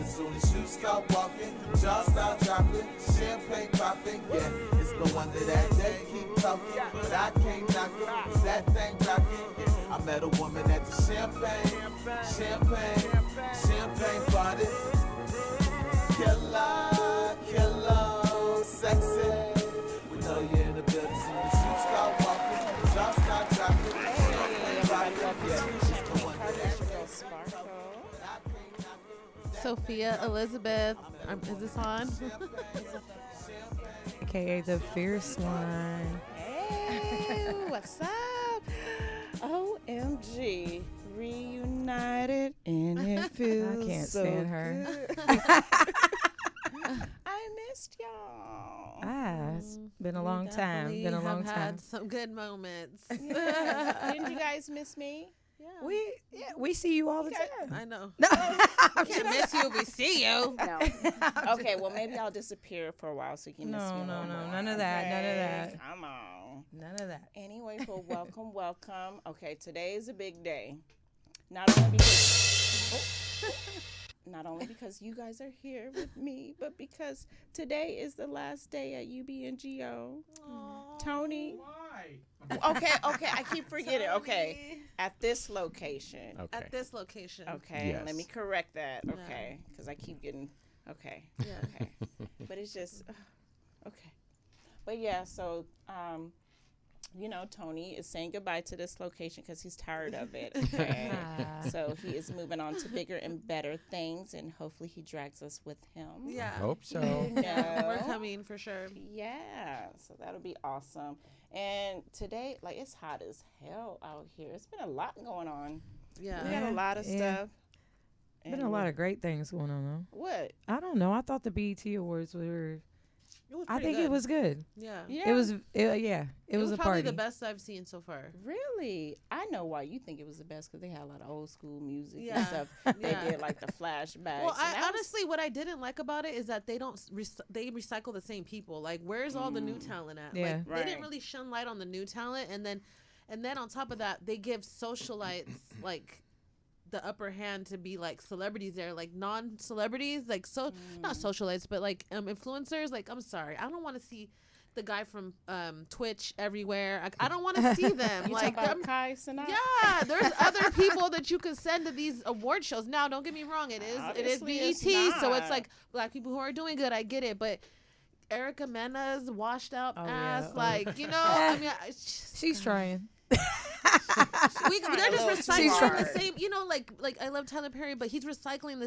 Soon as you start walking, jaws start dropping, champagne popping, yeah, it's the one that they keep talking, but I can't knock it, cause that thing rocking, yeah. I met a woman at the champagne party. Killer, sexy. We know you're in the building, soon as you start walking, jaws start dropping, champagne popping, yeah, it's the one that they keep talking. Sophia Elizabeth. Is this on? AKA the fierce one. Hey, what's up? OMG. Reunited and it feels I can't so stand her. I missed y'all. It's been a long time. Been a long time. Had some good moments. Didn't you guys miss me? Yeah. We see you all the time. I know. No. We can't miss you if we see you. No. Okay, well maybe I'll disappear for a while so you can miss me. No, none of that. None of that. Come on. None of that. Anyway, welcome. Okay, today is a big day. Not only because you guys are here with me, but because today is the last day at UBNGO. Aww. Tony. Why? Okay, I keep forgetting. Okay, at this location. Okay. At this location. Okay, Yes. let me correct that. Okay, because I keep getting. Okay. Yeah. Okay, but it's just okay. But yeah, so Tony is saying goodbye to this location because he's tired of it. Okay, so he is moving on to bigger and better things, and hopefully he drags us with him. Yeah. Hope so. We're coming for sure. Yeah, so that'll be awesome. And today, like, it's hot as hell out here. It's been a lot going on. Yeah. We got a lot of stuff. Been a lot of great things going on though. What? I don't know. I thought the BET Awards were. I think good. it was good. Yeah. Yeah. It was. It was a probably party. the best I've seen so far. Really? I know why you think it was the best, because they had a lot of old school music Yeah. and stuff. They Yeah. did like the flashbacks. Well, honestly, what I didn't like about it is that they don't they recycle the same people. Like, where's all the new talent at? Yeah. Like, Right. they didn't really shine light on the new talent, and then on top of that, they give socialites like the upper hand to be like celebrities there, like non-celebrities, like not socialites, but like influencers. Like, I'm sorry, I don't want to see the guy from Twitch everywhere. I don't want to see them. You like, talking about Kai Cenat? yeah, there's other people that you can send to these award shows. Now, don't get me wrong, it is Obviously BET, it's so it's not. like black people who are doing good. I get it, but Erica Mena's washed out ass, yeah. like, you know, I mean, She's trying. they're just recycling hard. the same, you know, like I love Tyler Perry, but he's recycling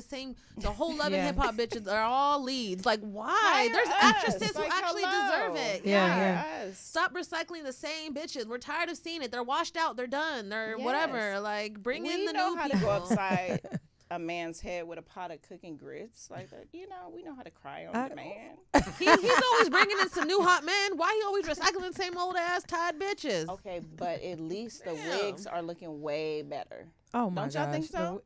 the whole Love and Yeah. Hip Hop bitches are all leads. Like, why? Hire There's us. actresses who Like, actually hello. deserve it. Yeah, Hire us. Stop recycling the same bitches. We're tired of seeing it. They're washed out. They're done. They're whatever. Yes. Like, bring We in the know new how people. to go upside a man's head with a pot of cooking grits. Like, we know how to cry on demand. He's always bringing in some new hot men. Why he always recycling the same old ass tired bitches? Okay, but at least the wigs are looking way better. Oh my Don't y'all gosh. think so?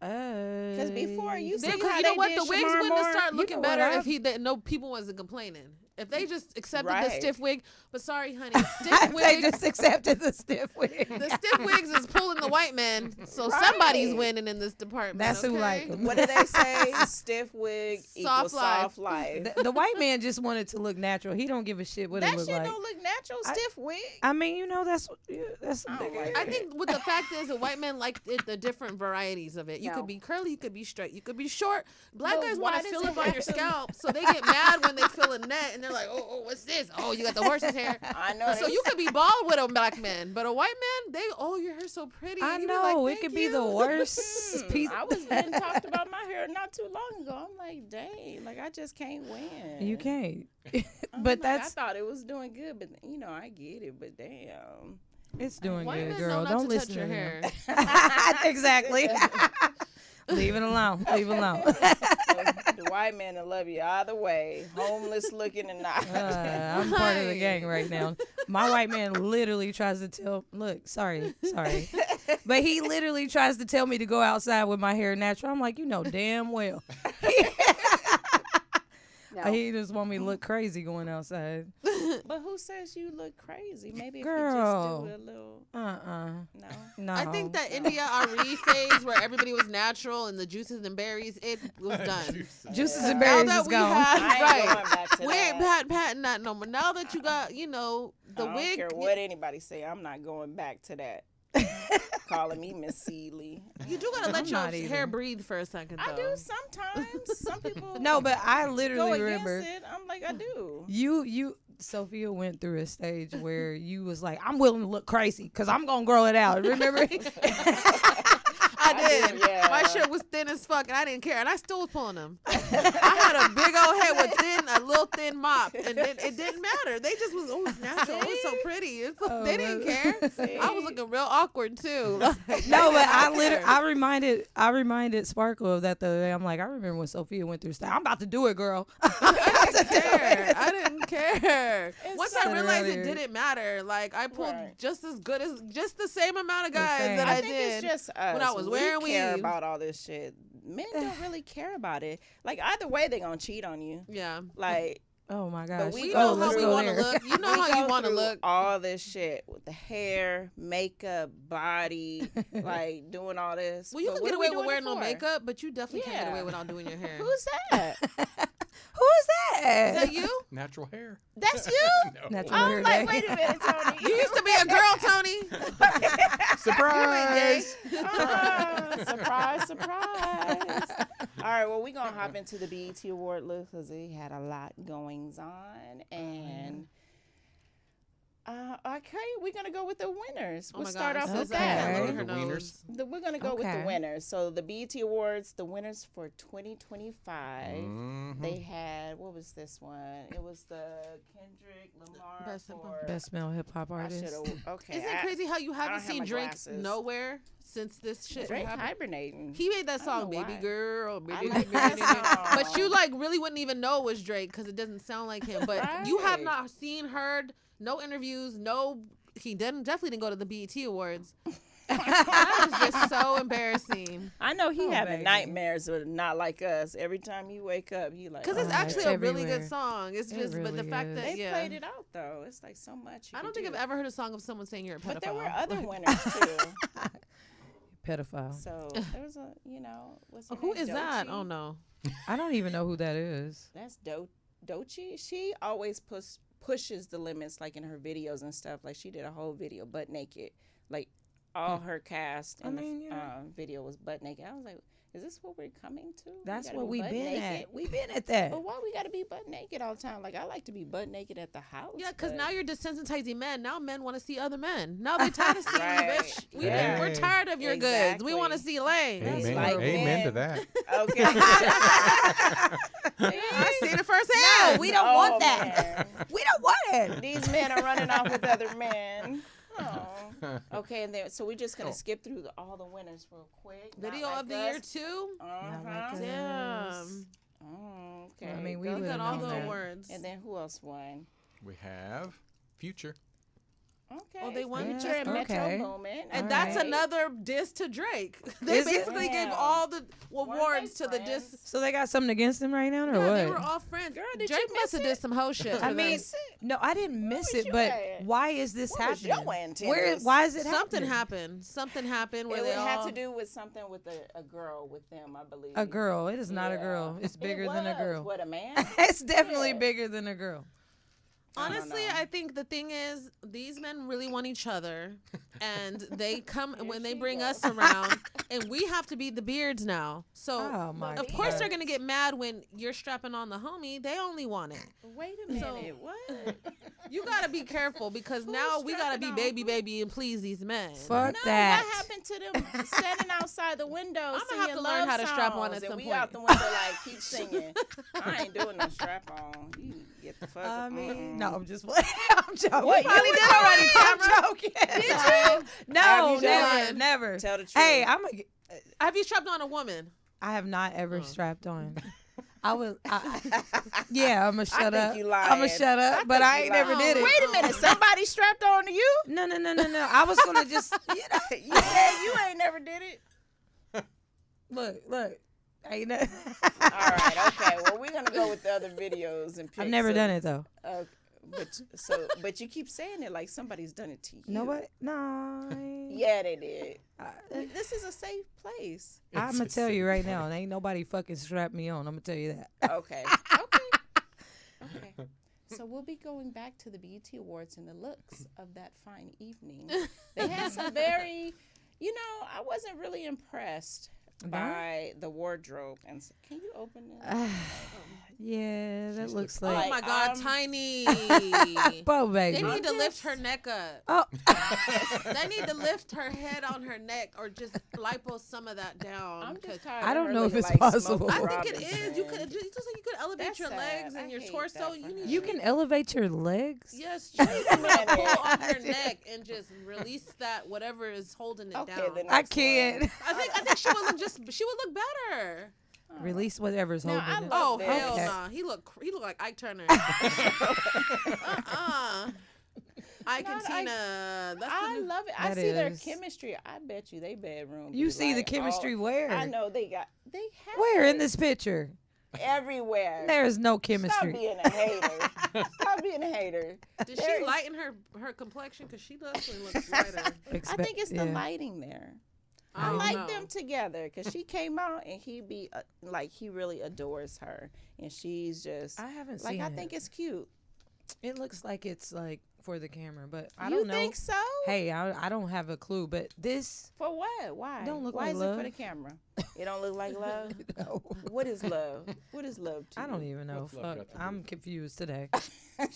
Because before you see Because how you know they what, did the wigs Shamar wouldn't have Moore? started looking know what, better if no people wasn't complaining. If they just accepted the Right. stiff wig, but sorry, honey, stiff They wigs. just accepted the stiff wig. The stiff wigs is pulling the white men, so Right. somebody's winning in this department. That's who okay? like 'em. What do they say? Stiff wig equals life. soft life. The white man just wanted to look natural. He don't give a shit what That it look shit like. don't look natural. Stiff wig. I mean, you know, that's I don't like I think what the fact is that white men like the different varieties of it. You No. could be curly, you could be straight, you could be short. Black But guys why want to does feel it it on your have to- scalp, so they get mad when they feel a net, and they're like, oh, what's this? Oh, you got the horse's hair. I know. So you could be bald with a black man, but a white man, your hair's so pretty. I And you be know like, it could "Thank be you." the worst piece. I was getting talked about my hair not too long ago. I'm like, dang, like I just can't win. You can't. I'm But like, I that's thought it was doing good, but I get it. But damn, it's doing White good, men girl. know not Don't to listen touch your to hair. them. Exactly. Leave it alone. Leave it alone. The white man will love you either way, homeless looking and not. I'm part of the gang right now. My white man literally tries to tell, look, sorry. But he literally tries to tell me to go outside with my hair natural. I'm like, you know damn well. No. He just want me to look crazy going outside. But who says you look crazy? Maybe if Girl. you just do a little. No. No. I think that India Ari phase where everybody was natural and the juices and berries, it was done. Juices and Now berries that is we gone. have, I ain't right, going back to we ain't that. patting that no more. Now that you got, the I don't wig, care what anybody say. I'm not going back to that. Calling me Miss Seeley. you do gotta let I'm your not either. hair breathe for a second. Though. I do sometimes. Some people No, but I go literally against remember it. I'm like, I do. you Sophia went through a stage where you was like, I'm willing to look crazy because I'm gonna grow it out. Remember? I did. yeah. My shit was thin as fuck, and I didn't care, and I still was pulling them. I had a big old head with a little thin mop, and it didn't matter. They just was always natural. It was so pretty. They didn't care. I was looking real awkward too. Like, No, but I didn't care. I reminded Sparkle of that the other day. I'm like, I remember when Sophia went through stuff. I'm about to do it, girl. I didn't care. I didn't care. Once I so realized earlier. it didn't matter, like I pulled Right. just as good as just the same amount of The guys same. that I I think did. it's just us. when I was wearing we care weave. about all this shit. Men don't really care about it. Like either way, they gonna cheat on you. Yeah. Like Oh my gosh. We go know how we through want to there. look. You know we how go you want to through look. all this shit with the hair, makeup, body, like doing all this. Well, you But can what get are we away with doing wearing it no for? makeup, but you definitely can't get Yeah. away without doing your hair. Who's that? Who is that? Is that you? Natural hair. That's you? No. Natural I'm hair like, day. wait a minute, Tony. You used to be a girl, Tony. Surprise! Surprise, surprise. All right, well, we're going to hop into the BET Award list because they had a lot goings on. And, okay, we're going to go with the winners. We'll start off so with sad. that. Look at her The wieners. nose. We're going to go with the Okay. winners. So the BET Awards, the winners for 2025, Mhm. they had, what was this one? It was the Kendrick Lamar Best hip hop. for... Best male hip hop I artist. should've- okay. Isn't it crazy how you haven't don't have seen my Drake glasses. nowhere since this shit Drake happened? hibernating. He made that I don't song, know "Baby why. Girl," I baby, like baby, that baby. song. But you like really wouldn't even know it was Drake because it doesn't sound like him. But you have Right. not seen, heard, no interviews, no. He definitely didn't go to the BET Awards. That was just so embarrassing. I know he Oh, having baby. nightmares with Not Like Us. Every time he wake up, he like. Because it's Oh, actually it's a really everywhere. good song. It's It just, but the really fact is. that They yeah, played it out though. It's like so much. I don't think I've ever heard a song of someone saying you're a pedophile. But there were other winners too. Pedophile. So there was a, what's her Who name? is that? Doechii? Oh no. I don't even know who that is. That's Doechii. She always pushes the limits, like in her videos and stuff. Like she did a whole video butt naked, like all her cast in mean, the yeah. video was butt naked. I was like, is this what we're coming to? That's gotta what be we've butt been naked? at. We've been at that. But why we gotta be butt naked all the time? Like I like to be butt naked at the house. Yeah, because but- now you're desensitizing men. Now men want to see other men. Now they're tired of seeing Right. you, bitch. Yeah. We're tired of your goods. We Exactly. want to see Lane. It's Amen. like Amen to men. that. Okay. I seen it firsthand. we don't want that. Man. We don't want it. These men are running off with other men. Oh. Okay, and then so we're just gonna skip through all the winners real quick. Video Not of the like year us. too. Not like Uh-huh. us. Damn. Oh, okay. I mean, we Go live Look at in all on the that. awards. And then who else won? We have Future. Okay. Oh, they won Future just- and Metro okay. Boomin. And All that's right. another diss to Drake. They Is it? basically gave Damn. all the Weren't awards they to the friends? diss. So they got something against him right now, or Yeah, what? they were all friends. Girl, did Drake you must have miss did some hoe shit. I for mean, them. no, I didn't miss was it, you but at? why is this What was happening? your antennas? Where? Why is it something happening? happened. Something happened where It they would have all. to do with something with a girl with them, I believe. A girl. It is not a Yeah. girl. It's bigger It than a was. girl. What, a man? It's definitely Yeah. bigger than a girl. Honestly, know. I think the thing is, these men really want each other, and they come when they she bring go. us around, and we have to be the beards now. So Oh my of course they're God. gonna get mad when you're strapping on the homie. They only want it. Wait a So- minute. What? You gotta be careful because Who's now we gotta be strapping on baby, who? baby, and please these men. Fuck No, that. what happened to them standing outside the window? I'ma have singing to learn love how to strap on songs, at and some we point. out the window like keep singing. I ain't doing no strap on. You get the fuck. I up. mean, Mm-mm. no, I'm just playing. I'm joking. What, you probably did did already. I'm Cameron? joking. Did you? No, Have you never, done? never. Tell the truth. Hey, Have you strapped on a woman? I have not ever Oh. strapped on. Yeah, I'm gonna shut up. You I'm gonna lying. shut up, but I ain't never did it. Wait a minute, somebody strapped on to you? No. I was gonna just, You said you ain't never did it. look. Ain't no. All right, okay. Well, we're gonna go with the other videos and pics. I've never done it though. But you keep saying it like somebody's done it to you. Nobody? No. Yeah, they did. This is a safe place. I'm gonna tell you right now, ain't nobody fucking strapped me on. I'm gonna tell you that. Okay. So we'll be going back to the BET Awards and the looks of that fine evening. They had some very, I wasn't really impressed by the wardrobe. And can you open it? Yeah, that looks like. Oh my God, Tiny. Oh, baby. They need to lift her neck up. Oh. They need to lift her head on her neck or just lipo some of that down. I'm just tired I of don't her know if looking it's like possible. Smokey I think it Robinson. is. You could just like you could elevate That's your sad. legs I and your hate torso. that for You her. need You can elevate your legs? Yes, just a pull minute. on her neck and just release that whatever is holding it Okay, down. the I next can't. one. I think she would look better. Release whatever's Now, holding it. Oh this. hell Okay. nah. He look like Ike Turner. Ike and Tina. That's I the new, love it. I That see their is. chemistry. I bet you they bedroom. You be see the like chemistry all- where? I know they have Where in it this picture? everywhere. There is no Stop chemistry. being a hater. Stop being a hater. did There she is- lighten her complexion? Because she definitely looks lighter. I think it's the lighting there. I don't like know. them together because she came out and he be like he really adores her and she's just I haven't like seen I it. think it's cute. It looks like it's like for the camera, but I You don't know. think so? Hey, I don't have a clue, but this For what? Why? Don't look Why like is love. it for the camera? It don't look like love. no. What is love? What is love to I you? don't even know. What's love Fuck, got to do I'm with it? confused today.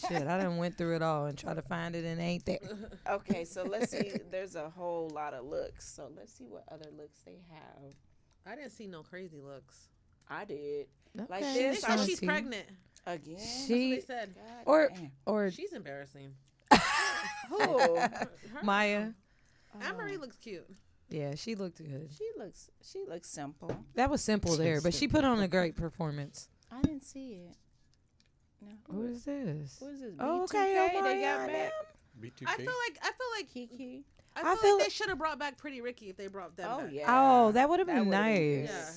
Shit, I done went through it all and tried to find it and it ain't there. Okay, so let's see. There's a whole lot of looks. So let's see what other looks they have. I didn't see no crazy looks. I did. Like Okay, They this, said I'm she's see. pregnant. again. That's what She they said. God or damn. or She's embarrassing. Who? Her? Maya. Anne Marie looks cute. Yeah, she looked good. She looks simple. That was simple there, but she put on a great performance. I didn't see it. No. Who is this? Who is this? Oh, B2K? okay, They Omarion, got back. B2K. I feel like Kiki. I feel feel like like- they should have brought back Pretty Ricky if they brought them Oh back. yeah. Oh, that would have been would've nice. Yeah.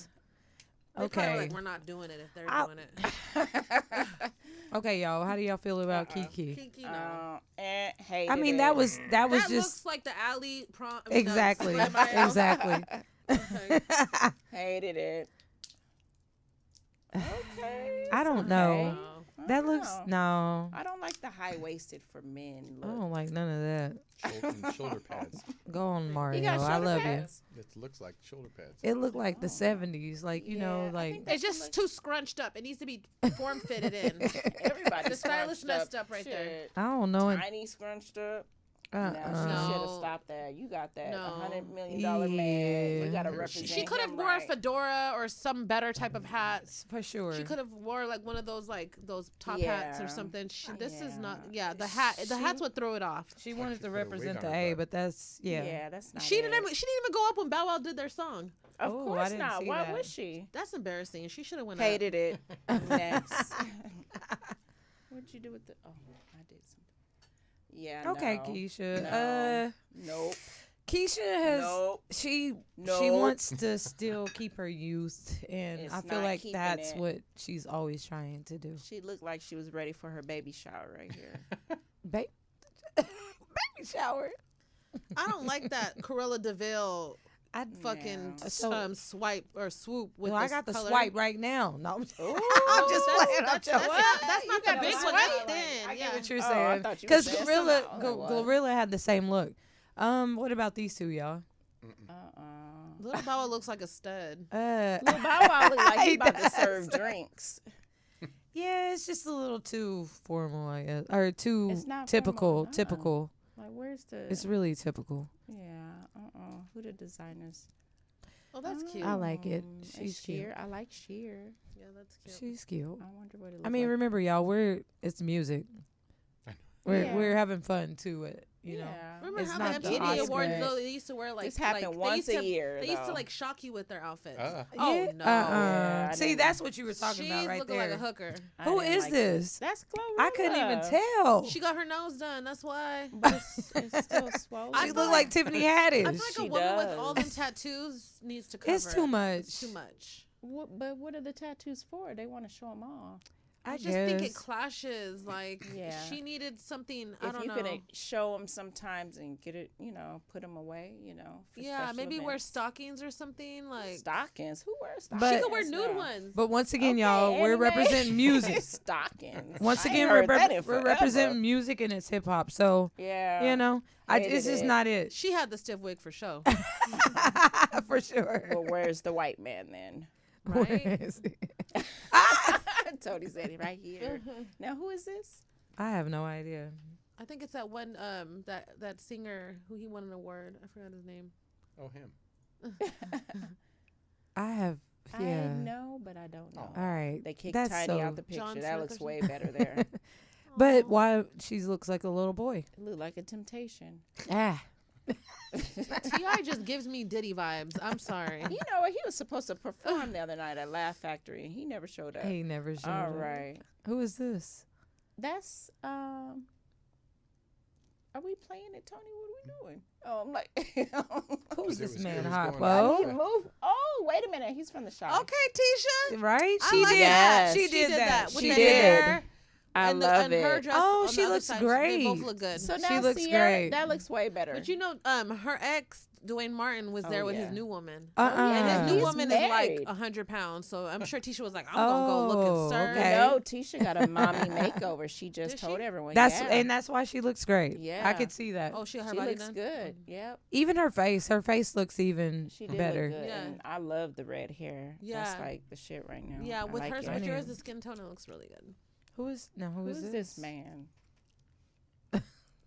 They kinda Okay. like we're not doing it if they're I'll- doing it. Okay, y'all. How do y'all feel about Kiki? Kiki, no. Hated I mean, that it. was that just looks like the alley prom. exactly, exactly. Okay. hated it. Okay. I don't it's know. okay. No. I That don't looks know. no. I don't like the high waisted for men I look. don't like none of that. Shoulder pads. Go on, He Mario. got I shoulder love pads? It looks like shoulder pads. you. It looked like the 70s, like you know, Yeah, I like think It's just too scrunched up. It needs to be form fitted in. Everybody The stylist messed up right there. I don't know. Tiny scrunched up. No, she No. should have stopped that. You got that No. $100 million man. You gotta Yeah. represent. She could have him wore right. a fedora or some better type of hats. for sure. She could have wore like one of those top hats or Yeah. something. This is Yeah. not. Yeah, the hats would throw it off. She wanted to put a wig represent on the her A, butt. but that's Yeah, that's not. She it. didn't even go up when Bow Wow did their song. Of Oh, I course didn't not. see Why that. would she? That's embarrassing. She should have went Hated it. Next. What'd you do with the? Oh, I did something. Yeah. okay, no. Keisha. No. Nope. Keisha has Nope. she Nope. wants to still keep her youth, and It's I feel not like keeping that's it. what she's always trying to do. She looked like she was ready for her baby shower right here. Baby shower. I don't like that Cruella DeVille I fucking Yeah. So- swipe or swoop with Well, I this got the color. swipe right now. No, I'm Ooh, just that's- playing. I'm that's joking. not- that's not the got big a one. swipe? That's Like, thin. I get Yeah. what you're Oh, I saying. thought you were Because saying Gorilla, something else. Gorilla had the same look. What about these two, y'all? Little Bow Wow looks like a stud. Little Bow Wow look like he about to serve drinks. Yeah, it's just a little too formal, I guess, or too It's not typical. formal, Typical. Like, where's the? It's really typical. Yeah. Who the designers? Oh, that's cute. I like it. It's She's cute. Sheer. I like Sheer. Yeah, that's cute. She's cute. I wonder what it looks I mean, like. remember, y'all, it's music. I know. We're Yeah. we're having fun too. You know, Yeah. Remember It's how not the the MTV Awards Oscars. though? They used to wear like This happened they once used a to- year, They used to though. like shock you with their outfits. Ah. Oh Yeah, no! Yeah, I See, didn't- that's what you were talking She's about right looking there. like a hooker. I Who didn't is like this? That's Glorilla. I couldn't even tell. She got her nose done. That's why. But it's still swollen. I She feel looked like Tiffany Haddish. I feel like She a woman with all them does. tattoos needs to cover. It's too it. much. It's too much. But what are the tattoos for? They want to show them off. I just guess. think it clashes. Like Yeah. she needed something. I If don't you know. could show them sometimes and get it, put them away, for Yeah, special maybe wear events. stockings or something. Like stockings. Who wears stockings? But- she could wear nude now? ones. But once again, Okay, y'all, we're anime. representing music. Stockings. Once I ain't again, heard that in we're forever. representing music and it's hip hop. So Yeah. Hated it's just it. not it She had the stiff wig for show. for sure. Well, where's the white man then? Where Right? is it? Tony said it right here. Now, who is this? I have no idea. I think it's that one that singer who he won an award. I forgot his name. Oh, him. I have. I Yeah. know, but I don't know. All right. They kicked That's Tiny so. out the picture. John That Smith looks or way something? better there. But Aw. why she looks like a little boy? It looked like a temptation. Ah. Ti just gives me Diddy vibes. I'm sorry. You know what? He was supposed to perform the other night at Laugh Factory, and he never showed up. He never showed All up. right. Who is this? That's Are we playing it, Tony? What are we doing? Oh, I'm like, Who's It this was- man, it was Hot going on. he Whoa? moved. Oh, wait a minute. He's from the shop. Okay, Tisha. Right? I She like did. that. She She did that. with She the did. hair I and love and it. her dress. Oh, on she the other looks side, great. They both look good. So She now looks Sierra, great. that looks way better. But you know, her ex Dwayne Martin was Oh, there with yeah. his new woman. Uh-uh. And his new He's woman is like married. 100 pounds. So I'm sure Tisha was like, I'm going to go look Oh, and serve. okay. No, Tisha got a mommy makeover. She just Did told she? everyone. That's yeah. and that's why she looks great. Yeah. I could see that. Oh, she got her She body looks done? good. Yep. Even her face looks even She did better. look good. Yeah. And I love the red hair. That's Yeah. like the shit right now. Yeah, I with like hers, it. with I yours, need- the skin tone, it looks really good. Who is Who's this man?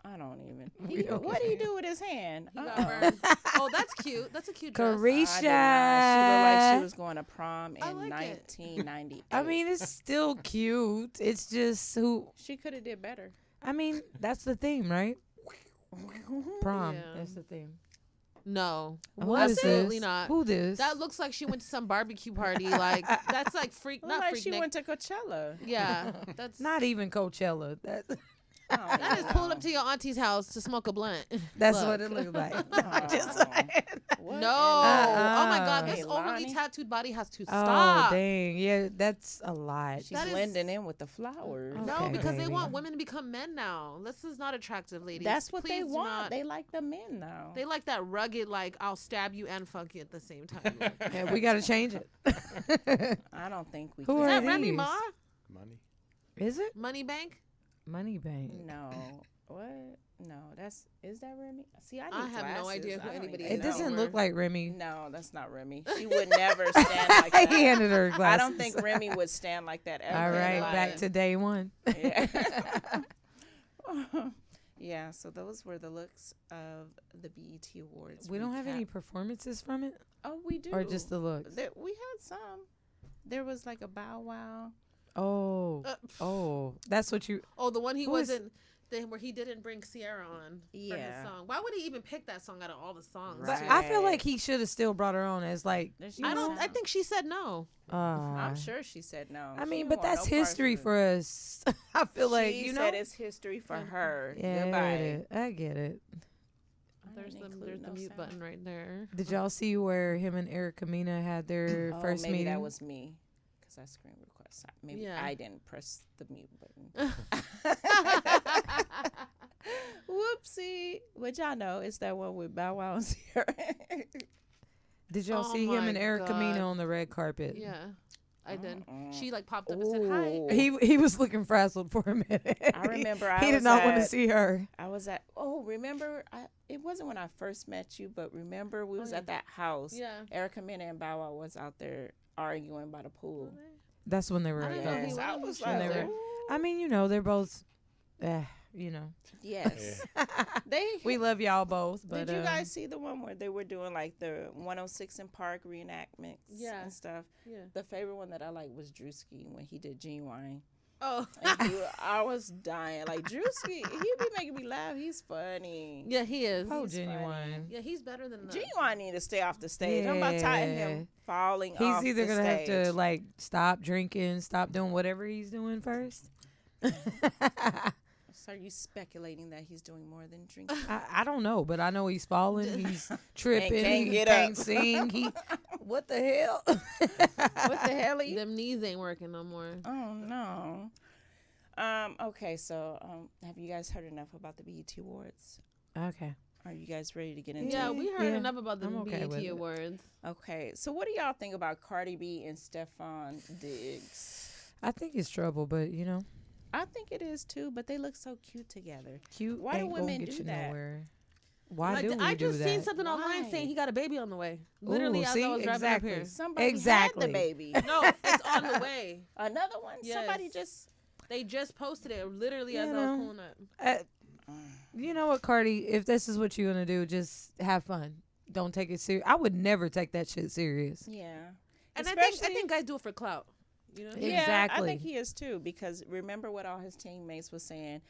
I don't even. We don't What do you do with his hand? He got Uh-uh. burned. Oh, that's cute. That's a cute dress. Carisha. I did not. She looked like she was going to prom I in like it. 1998. I mean, it's still cute. It's just who. she could have did better. I mean, that's the theme, right? Prom. Yeah. That's the theme. No, Who is absolutely this? not. Who this? That looks like she went to some barbecue party. Like that's like freak, Looked not like freak. she Nick. went to Coachella. Yeah, that's Not even Coachella. I don't That is even pulling know. up to your auntie's house to smoke a blunt. That's Look. what it looks like. Oh. Just saying. What No, Uh-uh. oh my God, this Hey, overly Lonnie. tattooed body has to Oh stop. dang! Yeah, that's a lot. She's That is- blending in with the flowers. Oh. No, Okay, because they baby. want women to become men now. This is not attractive, ladies. That's what they Please do want. not- They like the men now. They like that rugged, like I'll stab you and fuck you at the same time. look. Yeah, we got to change it. I don't think we Who can. are Is that Remy these? Ma? Money. Is it Money Bank? Money Bank? No. What? No, is that Remy? See, I need I have no glasses. idea who I don't anybody even It is. know. doesn't know. look like Remy. No, that's not Remy. She would never stand like that. He handed her glasses. I don't think Remy would stand like that ever. All in right, life. back to day one. Yeah. Yeah, so those were the looks of the BET Awards. We don't have any recap. performances from it, Oh, we do. or just the looks. We had some. There was like a Bow Wow. Oh, oh, that's what you. Oh, the one he Who is- wasn't. Where he didn't bring Sierra on for his Yeah. song. Why would he even pick that song out of all the songs? But Right. I feel like he should have still brought her on as like. There she I is don't. now. I think she said no. I'm sure she said no. I She mean, didn't but want that's no parts history of it. for us. I feel like She you know. said it's history for her. Yeah, Goodbye. I get it. I There's didn't the include no mute sound. button right there. Did y'all see where him and Erica Mena had their Oh, first maybe meeting? that was me, because I screen request. Maybe Yeah. I didn't press the mute button. Whoopsie. Which y'all know it's that one with Bow Wow and Sierra. Did y'all Oh see him my and Erica God. Mena on the red carpet? Yeah, I did. Mm-mm. She like popped up and said hi. Ooh. He was looking frazzled for a minute. I remember he I did was not want to at- see her. I was at. Oh, remember? It wasn't when I first met you, but remember we was yeah. at that house. Yeah. Erica Mena and Bow Wow was out there arguing by the pool. That's when they were. I didn't know okay. he Yes, was I on was the like, show. They were- ooh. I mean, you know, they're both. You know, Yes. They. we love y'all both. But Did you guys see the one where they were doing like the 106 in Park reenactments Yeah. and stuff? Yeah. The favorite one that I like was Drewski when he did Genuine. Oh, I was dying. Like Drewski, he be making me laugh. He's funny. yeah, he is. Oh, He's Genuine. Yeah, he's better than that. Genuine need to stay off the stage. I'm about tired of him falling off He's either the gonna have stage. to like stop drinking, stop doing whatever he's doing first. So are you speculating that he's doing more than drinking? I don't know, but I know he's falling. He's tripping. can't he get can't up. sing. He, what the hell? What the hell are you? Them knees ain't working no more. Oh no. Okay, so have you guys heard enough about the BET Awards? Okay. Are you guys ready to get into Yeah, it? we heard Yeah, enough about the I'm okay with BET it. Awards. Okay, so what do y'all think about Cardi B and Stephon Diggs? I think it's trouble, but you know, I think it is too, but they look so cute together. cute Why do ain't gonna women get do you that? nowhere. Why Like, do we I do just that? seen something online Why? saying he got a baby on the way. Literally, Ooh, as see? I was driving Exactly. up here. Somebody Exactly. had the baby. No, it's on the way. Another one? Yes. Somebody just... They just posted it literally as You I was know. pulling up. You know what, Cardi? If this is what you're gonna do, just have fun. Don't take it serious. I would never take that shit serious. Yeah. And I Especially- think guys do it for clout. You know? Yeah. Yeah, I Exactly. think he is too, because remember what all his teammates was saying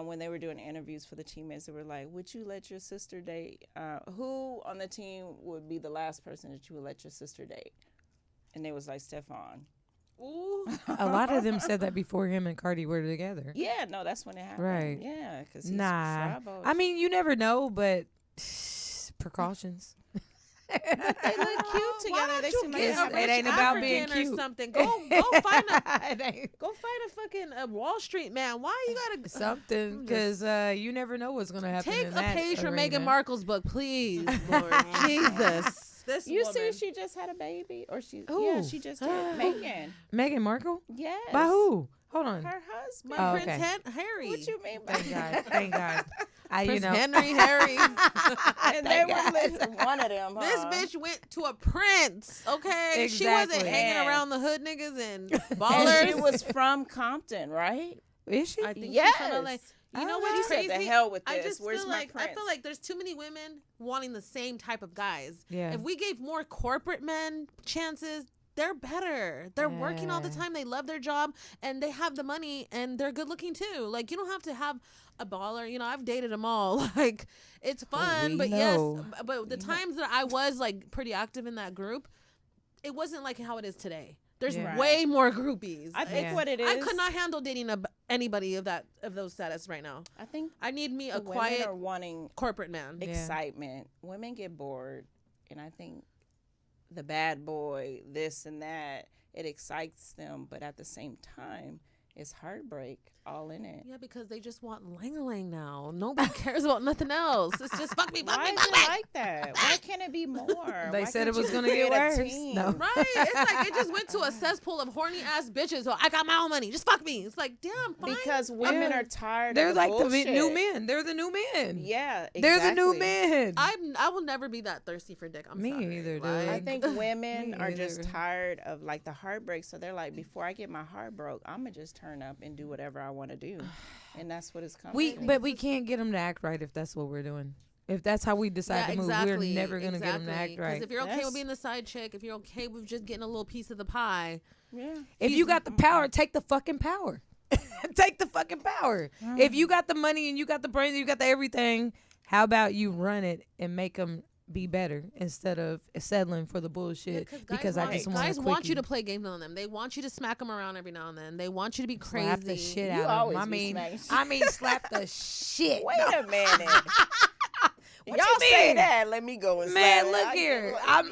when they were doing interviews for the teammates. They were like, would you let your sister date? Who on the team would be the last person that you would let your sister date? And they was like, Stephon. Ooh. A lot of them said that before him and Cardi were together. Yeah, no, that's when it happened. Right. Yeah, because Nah. traveled. I mean, you never know, but precautions. they look cute together. They seem like get they have a it ain't a- about being African or cute. something. Go find a It ain't fucking Wall Street man. Why you gotta something, because you never know what's gonna happen. take in a that page from arena. Meghan Markle's book, please, Lord Jesus. This You woman. see, she just had a baby, or she? Who? Yeah, she just did. Megan. Meghan Markle? Yes. By who? Hold on. Her husband. My Oh, Prince okay. Harry. What you mean by Thank God. Thank God. You Prince know. Henry Harry. And they were listening. One of them. This huh? bitch went to a prince, okay? She wasn't Exactly. hanging Man. around the hood niggas and And ballers. she was from Compton, right? Is she? I think Yes. she's from LA. You know Oh, what's She said, crazy? "The hell with I this. just Where's feel my like prince?" I feel like there's too many women wanting the same type of guys. Yeah. If we gave more corporate men chances, they're better. They're working all the Yeah. time. They love their job and they have the money and they're good looking too. Like you don't have to have a baller. You know, I've dated them all. Like it's fun, we but know. yes, but the times that I was like pretty active in that group, it wasn't like how it is today. There's Yeah. way more groupies. I think Yeah. what it is. I could not handle dating anybody of those status right now. I think I need me the a women quiet are wanting corporate man. Yeah. excitement. Women get bored, and I think the bad boy, this and that, it excites them, but at the same time, it's heartbreak all in it. Yeah, because they just want lang-a-lang now. Nobody cares about nothing else. It's just fuck me, fuck Why me, is fuck it me. like that? Why can't it be more? They Why said can't it was you gonna get create a worse. team? No. Right? It's like it just went to a cesspool of horny ass bitches. So I got my own money. Just fuck me. It's like, damn, fine. Because women are tired They're of like the bullshit. new men. They're the new men. Yeah, exactly. They're the new men. I will never be that thirsty for dick. I'm Me sorry. either, dude. I Like, think women Me are just either. tired of like the heartbreak, so they're like, before I get my heart broke, I'm gonna just turn up and do whatever I want to do, and that's what it's coming. But we can't get them to act right if that's what we're doing. If that's how we decide to move, we're never gonna get them to act right. Because if you're okay That's- with being the side chick, if you're okay with just getting a little piece of the pie, Yeah. If you got the power, take the fucking power. Take the fucking power. If you got the money and you got the brains and you got the everything, how about you run it and make them be better instead of settling for the bullshit? Because I just want guys a want you quickie. to play games on them. They want you to smack them around every now and then. They want you to be crazy. Slap the shit You out of always them. be smacking shit. I mean, slap the shit. Wait a minute. What Y'all you say mean? that. Let me go and Man, slap it. look I here. get- I'm-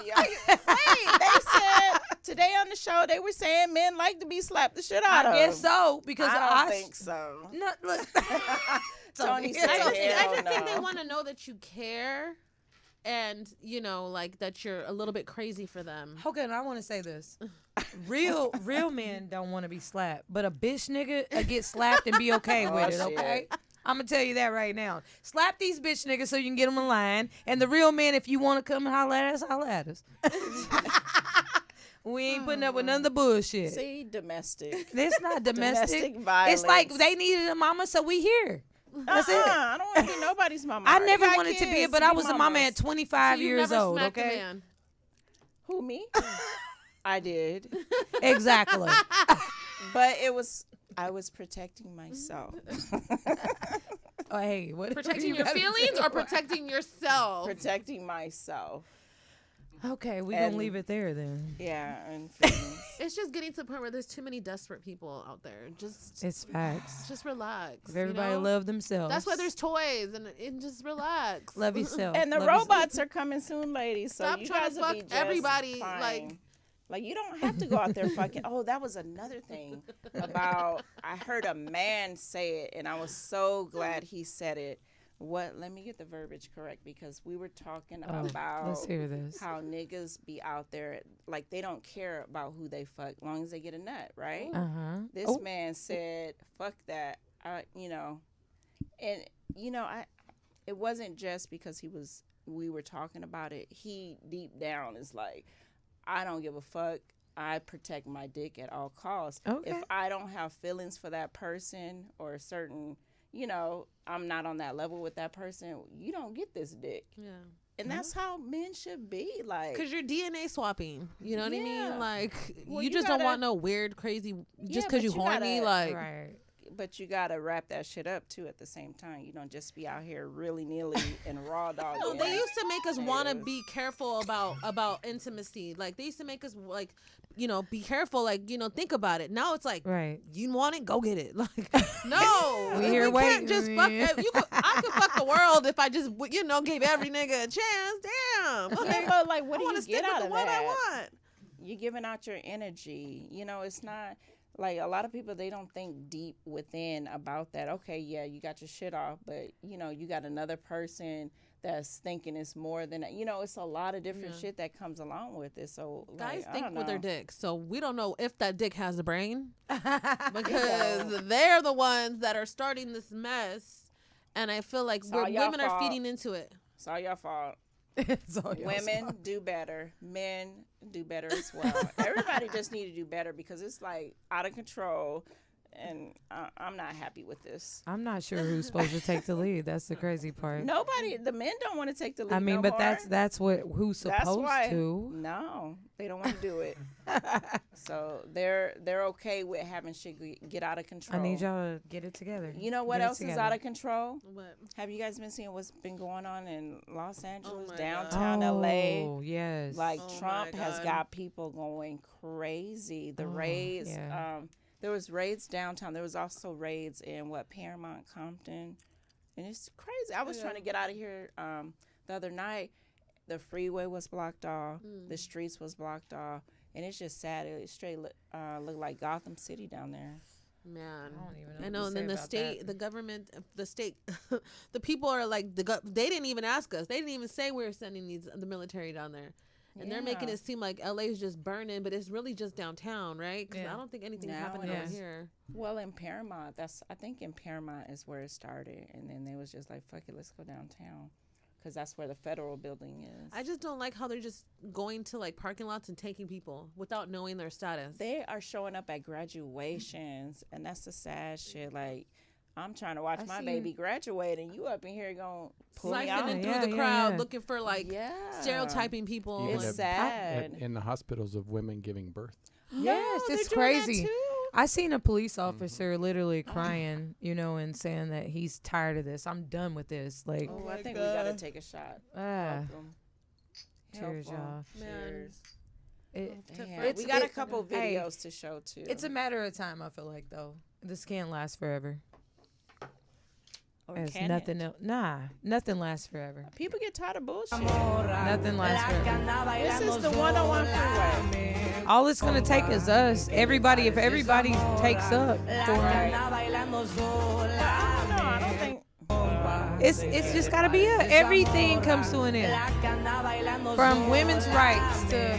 Wait, they said today on the show they were saying men like to be slapped the shit out of. I guess so because I don't think so. No, look. Tony Tony, said I just hell think they no. want to know that you care, and you know, like that you're a little bit crazy for them. Okay, and I want to say this. Real men don't want to be slapped, but a bitch nigga get slapped and be okay Oh, with it, shit. okay? I'm going to tell you that right now. Slap these bitch niggas so you can get them in line. And the real men, if you want to come and holler at us, holler at us. We ain't putting up with none of the bullshit. See, domestic. It's not domestic. Domestic violence. It's like they needed a mama, so we here. That's it. I don't want to be nobody's mama. I They never got wanted to be kids it, but I was a mama mamas. at 25 You years never old, smacked a okay? man. Who, me? I did. Exactly. But it was I was protecting myself. Oh, hey, what? Protecting your feelings or protecting yourself? Protecting myself. Okay, we And- gonna leave it there then. Yeah, and feelings. It's just getting to the point where there's too many desperate people out there. It's facts. Just relax. If everybody love themselves. That's why there's toys and just relax. love yourself. And the Love robots are coming soon, ladies. So Stop you trying guys to will fuck be just everybody, fine. Like you don't have to go out there fucking. Oh, that was another thing about. I heard a man say it, and I was so glad he said it. What? Let me get the verbiage correct because we were talking about let's hear this. how niggas be out there like they don't care about who they fuck, as long as they get a nut, right? This man said, "Fuck that," you know, and you know, it wasn't just because we were talking about it. He deep down is like, I don't give a fuck. I protect my dick at all costs. Okay. If I don't have feelings for that person or a certain, you know, I'm not on that level with that person, you don't get this dick. Yeah. And that's how men should be. Like, Because you're DNA swapping. You know what I Yeah. mean? Like, Well, you you just don't gotta- want no weird, crazy, just but because you you horny. gotta- Like, Right. but you got to wrap that shit up, too, at the same time. You don't just be out here really-nilly and raw dog. no, they used to make us want to be careful about intimacy. Like, they used to make us, like, you know, be careful. Like, you know, think about it. Now it's like, Right. you want it, go get it. Like, no, We here can't waiting, just fuck. man. I could fuck the world if I just, you know, gave every nigga a chance. Damn. Yeah, but, like, what I do want you to get stick with out the of one I that? want. You're giving out your energy. You know, it's not like a lot of people, they don't think deep within about that. Okay, yeah, you got your shit off, but you know, you got another person that's thinking it's more than that. You know, it's a lot of different shit that comes along with it. So Guys like, I think don't with their know. dicks, so we don't know if that dick has a brain because they're the ones that are starting this mess, and I feel like It's all y'all women are fault. feeding into it. It's all your fault. It's all y'all's Women fault. do better. Men do better as well. Everybody just need to do better because it's like out of control, and I'm not happy with this. I'm not sure who's supposed to take the lead. That's the crazy part. Nobody, the men don't want to take the lead. I mean, no but more. that's who's That's supposed why, to. No, they don't want to do it. So they're okay with having shit get out of I control. need y'all to get it together. You know what Get it else is together. out of control? What? Have you guys been seeing what's been going on in Los Angeles, my downtown Oh, LA? yes. Like Oh Trump my has God. got people going crazy. The raids. yeah. There was raids downtown. There was also raids in Paramount, Compton, and it's crazy. I was trying to get out of here the other night. The freeway was blocked off. The streets was blocked off, and it's just sad. It straight looked like Gotham City down there. Man, I don't even know I what know. to And say then the about state, that. the government, the state, the people are like they didn't even ask us. They didn't even say we were sending the military down there, and they're making Yeah. it seem like LA is just burning, but it's really just downtown, right? Because Yeah. I don't think anything's Now happening it over is. here. Well, in Paramount, I think in Paramount is where it started, and then they was just like, "Fuck it, let's go downtown," because that's where the federal building is. I just don't like how they're just going to like parking lots and taking people without knowing their status. They are showing up at graduations, and that's the sad shit. Like, I'm trying to watch I my seen- baby graduate, and you up in here going pull me out. siphoning through Yeah, the yeah, crowd, yeah. looking for like Yeah, stereotyping people. Even It's like- if- sad. in the hospitals of women giving birth. Yes, they're it's doing that crazy. too. I seen a police officer literally crying, you know, and saying that he's tired of this. I'm done with this. Like, Oh, I think we gotta take a shot. ah, Help 'em. Help cheers, 'em. y'all. Man. Cheers. it, Damn, we got a it- couple hey, videos to show too. It's a matter of time. I feel like though, this can't last forever. Or There's can nothing it? else. Nah, nothing lasts forever. People get tired of bullshit. Nothing lasts forever. This is the 101 freeway. All it's gonna take is us. Everybody, if everybody takes up for it, I don't know. I don't think. it's just gotta be it. Everything comes to an end. From women's rights to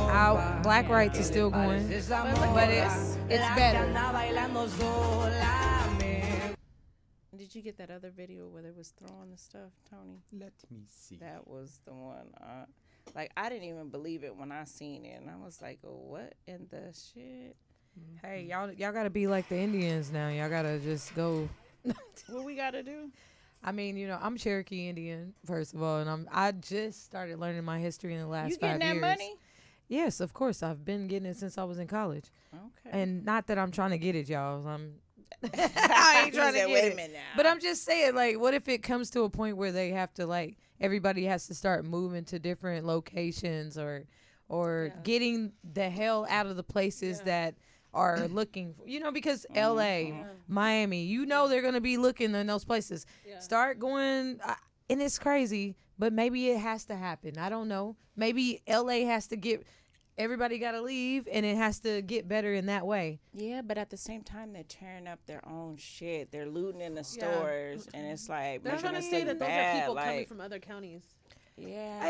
our black rights is still going, but it's better. Did you get that other video where they was throwing the stuff, Tony? Let me see. That was the one. Like, I didn't even believe it when I seen it, and I was like, "Oh, what in the shit?" Hey, y'all gotta be like the Indians now. Y'all gotta just go. What we gotta do? I mean, you know, I'm Cherokee Indian first of all, and I just started learning my history in the last You 5 getting years. that money? Yes, of course. I've been getting it since I was in college. Okay. And not that I'm trying to get it, y'all. I ain't trying to get Wait it. a minute now. But I'm just saying, like, what if it comes to a point where they have to, like, everybody has to start moving to different locations or getting the hell out of the places that are looking for, because LA, Miami, they're going to be looking in those places. Yeah. Start going, and it's crazy, but maybe it has to happen. I don't know. Maybe LA has to everybody got to leave, and it has to get better in that way. Yeah, but at the same time, they're tearing up their own shit. They're looting in the stores, and it's like They're making trying to us say look that those bad. are people coming Like, from other counties. yeah,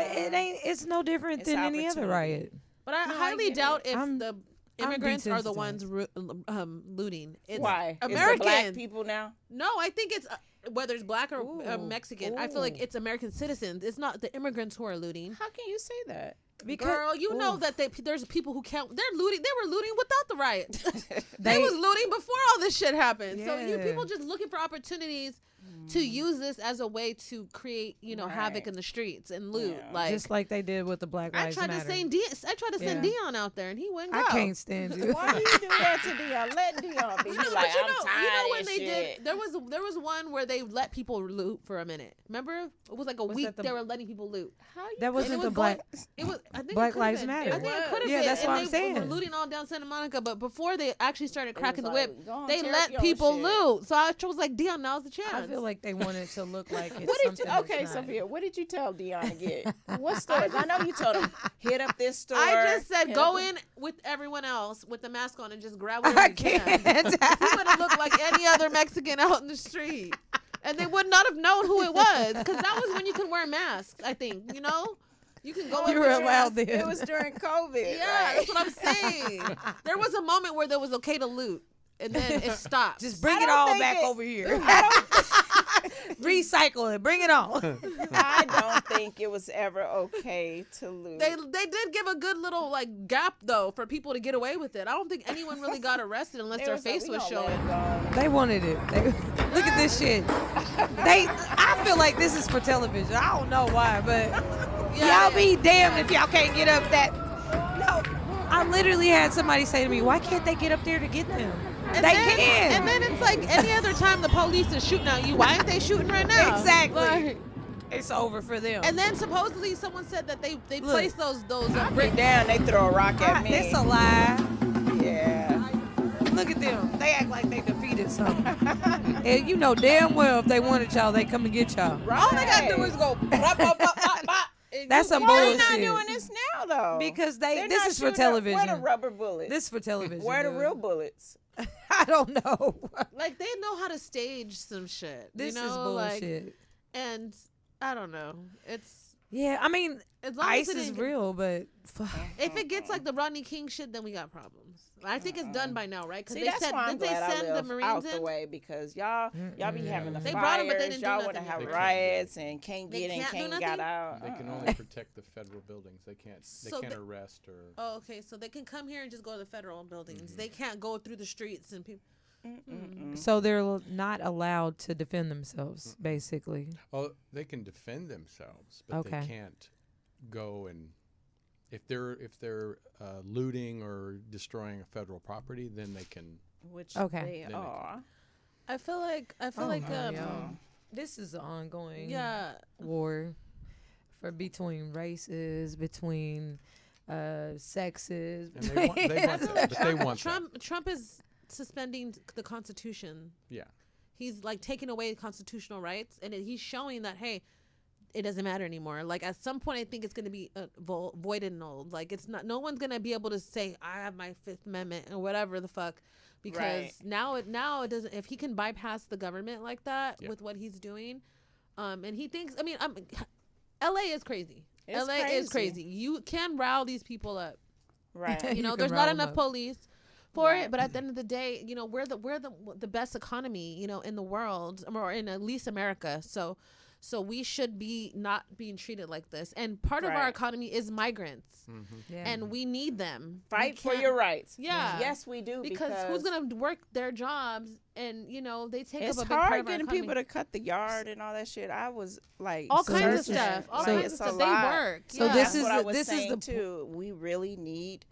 It's no different It's than any other opportunity. riot. But I No, I highly get doubt it. if I'm the immigrants are the ones looting. It's why? Is Americans. it black people now? No, I think it's whether it's black or Ooh. Mexican. I feel like it's American citizens. It's not the immigrants who are looting. How can you say that? Girl, you know that there's people who can't. They're looting. They were looting without the riot. they They- was looting before all this shit happened. So you Yeah. people just looking for opportunities to use this as a way to create, havoc Right. in the streets and loot. Yeah. Like just like they did with the Black I Lives tried Matter. to send Yeah. Dion out there, and he wouldn't go. I can't stand you. Why do you do that to Dion? Let Dion be. You He know, like, but I'm tired when of they shit. did, there was one where they let people loot for a minute. Remember, it was like a Was week that the- they were letting people loot. How you That And wasn't it the was Black. It was. I think Black it could've Lives been. Matter. I think it could have Yeah, been. that's what I'm and saying. They were looting all down Santa Monica, but before they actually started cracking the was whip, like, go on, they tear let up your people shit. loot. So I was like, Dion, now's the chance. I feel like they wanted to look like it's What did something you? Okay, that's not. Sophia, what did you tell Dion to get? What stores? I know you told him hit up this store. I just said hit go up in with everyone else with the mask on and just grab whatever I you can. can't. He would have looked like any other Mexican out in the street. And they would not have known who it was. Because that was when you could wear masks, I think. You can go You in were with your allowed mask. then. It was during COVID. Yeah, right? that's what I'm saying. There was a moment where there was okay to loot. And then it stopped. Just bring I it don't all think back it- over here. Recycle it. Bring it on. I don't think it was ever okay to lose. They did give a good little gap though for people to get away with it. I don't think anyone really got arrested unless their face was showing. They wanted it. Look at this shit. I feel like this is for television. I don't know why, but y'all be damned if y'all can't get up that. No, I literally had somebody say to me, "Why can't they get up there to get them?" And They then, can. And then it's like any other time the police is shooting at you. Why aren't they shooting right now? Exactly. Like, It's over for them. and then supposedly someone said that they Look. placed those Break bricks. down, they throw a rock at me. It's a lie. Yeah. Look at them. They act like they defeated something. And you know damn well if they wanted y'all, they come and get y'all. All they gotta do is go. Bop, bop, bop, bop, bop, and That's you- some Why are bullshit. they not doing this now though? Because They're this not is for shooting up- Where the television. rubber bullets? This is for television. Where the dude. real bullets? I don't know. Like they know how to stage some shit. This you know? is bullshit. And I don't know. It's Yeah, I mean, as long ICE as it is ain't- real, but fuck. If it gets like the Rodney King shit, then we got problems. I think it's done by now, right? Because See, they that's said why I'm didn't they glad I send the live Marines out in? the way because y'all be having the They fires. brought 'em, but they didn't do y'all nothing want to have yet. riots and can't They get in, can't do can't nothing? get out. They can only protect the federal buildings. They can't. They So can't the- arrest or. Oh, okay. So they can come here and just go to the federal buildings. They can't go through the streets and people. So they're not allowed to defend themselves, basically. Oh, they can defend themselves, but Okay. they can't go and if they're looting or destroying a federal property, then they can. Which Okay. they are. I feel like This is an ongoing yeah. war between races, between sexes. And they want that. But they want that. Trump is suspending the Constitution. Yeah. He's like taking away constitutional rights, and he's showing that hey, it doesn't matter anymore. Like at some point, I think it's going to be void and nulled. Like it's not. No one's going to be able to say I have my Fifth Amendment or whatever the fuck, because Right. now it doesn't. If he can bypass the government like that Yeah. with what he's doing, and he thinks. I mean, L.A. is crazy. It's L.A. is crazy. You can rile these people up. Right. You know, can there's rile not 'em enough up. police for Right. it, but at the end of the day, you know, we're the best economy, you know, in the world, or in at least America. So So we should be not being treated like this. And part of our Right. economy is migrants. Yeah. And we need them. We Fight for can't- your rights. Yeah. Yes, we do. Because who's going to work their jobs? And, you know, they take It's up a big part hard of our getting economy. people to cut the yard and all that shit. I was like, all kinds of searching. stuff. All Like, kinds of it's a stuff. They lot. work. So yeah. this That's is what I the- was this is saying the too. We really need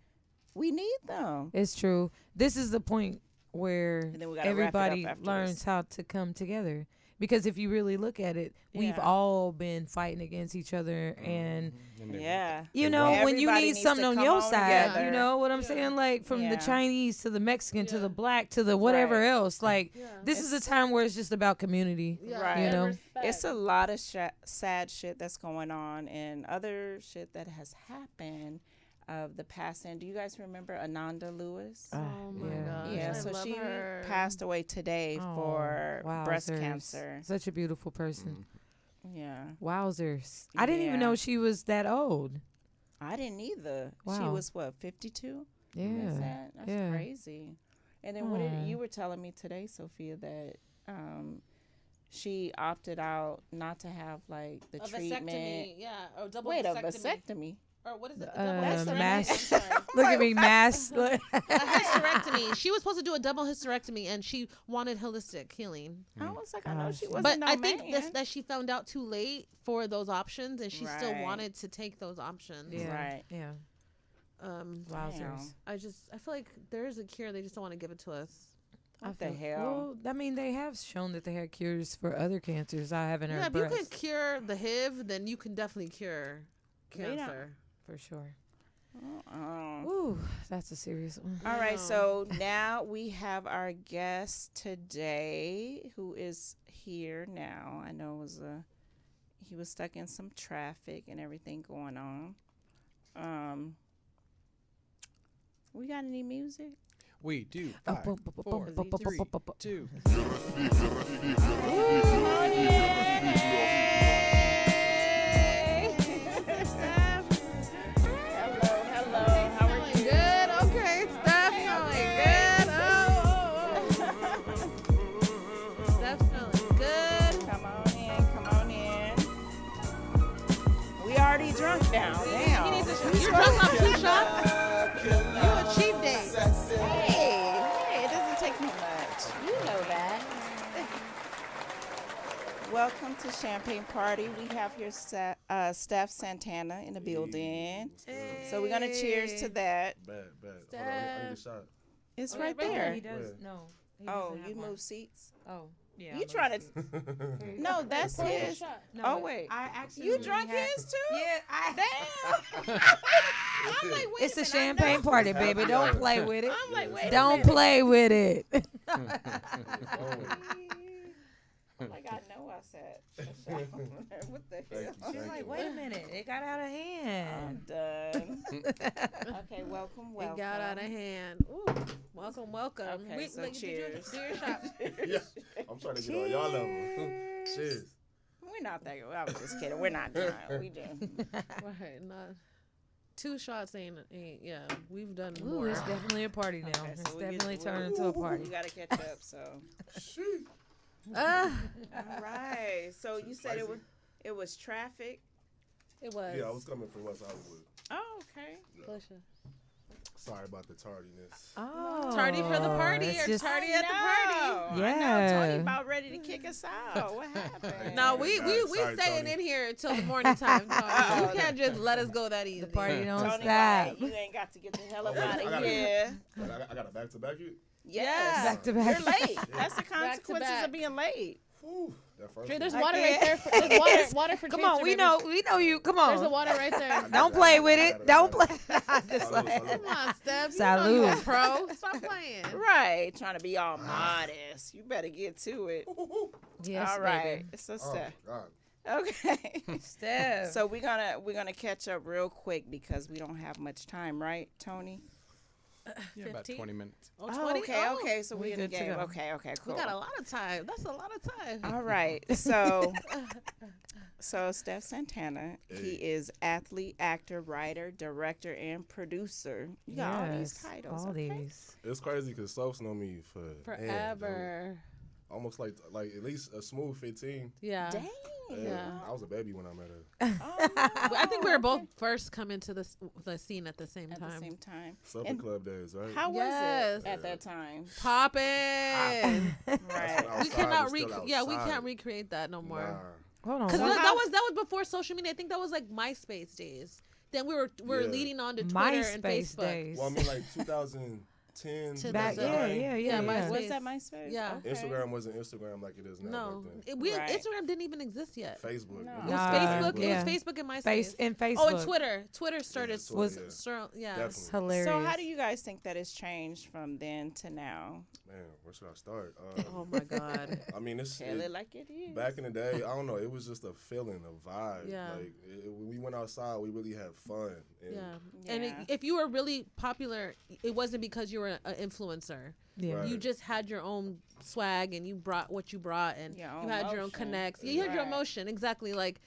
them. It's true. This is the point where And then we gotta wrap it up everybody after learns this. how to come together. Because if you really look at it, we've Yeah. all been fighting against each other, and Yeah. you know, when you Everybody need needs something to on come your on side, together. you know what I'm saying? Like from the Yeah. Chinese to the Mexican to Yeah. the black to the whatever Right. else. Like Yeah. this is a time where it's just about community. Yeah, Right. and You know? respect. It's a lot of sad shit that's going on and other shit that has happened of the passing. Do you guys remember Ananda Lewis? Oh my Yeah. gosh. Yeah, I so love she her. passed away today for breast wowzers. cancer. Such a beautiful person. Yeah. Wowzers. I didn't even Yeah. know she was that old. I didn't either. She Wow. was what, 52? Yeah. That's yeah. crazy. And then what did Aw. you were telling me today, Sophia, that she opted out not to have like the A treatment. vasectomy. Yeah. Or double Wait, a vasectomy. vasectomy? Or what is it? A Uh, double hysterectomy. mass- I'm sorry. Look at me, mass. Look. A hysterectomy. She was supposed to do a double hysterectomy, and she wanted holistic healing. I was like, I know she Gosh. wasn't But no I think man. that she found out too late for those options, and she still Right. wanted to take those options. Yeah. Right. Yeah. Um, Wowzers. I feel like there is a cure. They just don't want to give it to us. What the hell? Well, I mean, they have shown that they had cures for other cancers. I haven't Yeah, heard if you breast, can cure the HIV, then you can definitely cure They don't- cancer. for sure. Uh-uh. Ooh, that's a serious one. All right, Yeah. so now we have our guest today who is here now. I know it was he was stuck in some traffic and everything going on. We got any music? We do. 5, 4, 3, 2. Hello, how are you? Good. Okay, Steph feeling good. Steph feeling good. Come on in. We already drunk now. Damn. You're drunk off 2 shots. You a cheap date. Hey, it doesn't take me much. You know that. Welcome to Champagne Party. We have here Steph Santana in the building. So we're gonna cheers to that. Bad. Hold on, I need a shot. It's Oh, right right there. He does. Yeah. No. he Oh, doesn't have you one. move seats. Oh, yeah. You trying to? No, that's his. No, Oh, wait. I actually. You drunk his too? Yeah, I. Damn. I'm like, wait It's a minute, I champagne know. party, baby. Don't play with it. I'm like, wait. Don't a minute. play with it. I'm like, I know I said. What the hell? She's Thank like, you. wait a minute. It got out of I'm hand. done. Okay, welcome. It got out of hand. Ooh, welcome. Okay, so cheers. Do your shot. Yeah, I'm trying to get on y'all level. Cheers. We're not that good. I was just kidding. We're not done. We do. Right, not 2 shots ain't yeah. We've done Ooh, more. it's definitely a party now. Okay, so It's we get- definitely we- turned into a party. We gotta catch up. So. Ah, All right. So you said it was traffic. it was. Yeah, I was coming from West Hollywood. Oh, okay. Pleasure. Sorry about the tardiness. Oh, Tardy for the party it's or just- tardy at the party? I know. Yeah. Tony about ready to kick us out. What happened? No, we Sorry, staying Tony. in here till the morning time. Tony. You can't just let us go that easy. The party don't Tony, stop. like, you ain't got to get the hell up I out of gotta- here. I got a back-to-back here. Yes. Back to back. You're late. That's the to consequences back. of being late. Whew, that first Dre, one. there's I water right can't. there. There's water for Come Chaser, on, we baby. know you. Come There's the on. water right there. Don't play with it. Don't play. Just Salud, like- salud. Come on, Steph. You Salud. know you a pro. Stop playing. Right. Trying to be all modest. You better get to it. Yes, all right. baby. So Oh, Steph. God. Okay. Steph. So we're gonna catch up real quick because we don't have much time, right, Tony? Yeah, about 15? 20 minutes. Oh, Oh, 20? okay, Oh, okay. So we we're in the good to game. go. Okay, cool. We got a lot of time. That's a lot of time. All right. So Steph Santana, he is athlete, actor, writer, director, and producer. You got all these titles. All okay? these. It's crazy because Soaps know me for man, dude. Forever. almost like at least a smooth 15. Yeah. Dang. Yeah. I was a baby when I met her. But I think we were both first coming to the scene at the same At time. the same time. Supper And club days, right? How was Yes. it at that time? Poppin'. Right. We cannot we can't recreate that no more. Nah. Hold on. Because what? that was before social media. I think that was like MySpace days. Then we were Yeah. leading on to Twitter and MySpace Facebook. days. Well, I mean, like 2010. To Back, the- yeah, 2009. yeah, Yeah, yeah. MySpace. Was that MySpace? Yeah. Okay. Instagram wasn't Instagram like it is now. No, Back then. Right. Right. Instagram didn't even exist yet. Facebook. No. It was Nah, Facebook. yeah. It was Facebook and MySpace. Facebook. Oh, and Twitter. Twitter started. Twitter, was- Yeah. Definitely. Hilarious. So how do you guys think that has changed from then to now? Man, where should I start? Oh my God. I mean, it's Tell it like it is. back in the day. I don't know. It was just a feeling, a vibe. Yeah. Like when we went outside, we really had fun. And Yeah. And Yeah. if you were really popular, it wasn't because you were an influencer. Yeah. Right. You just had your own swag and you brought what you brought and Your you own had your own motion. connects. You had your Right. emotion. Exactly. Like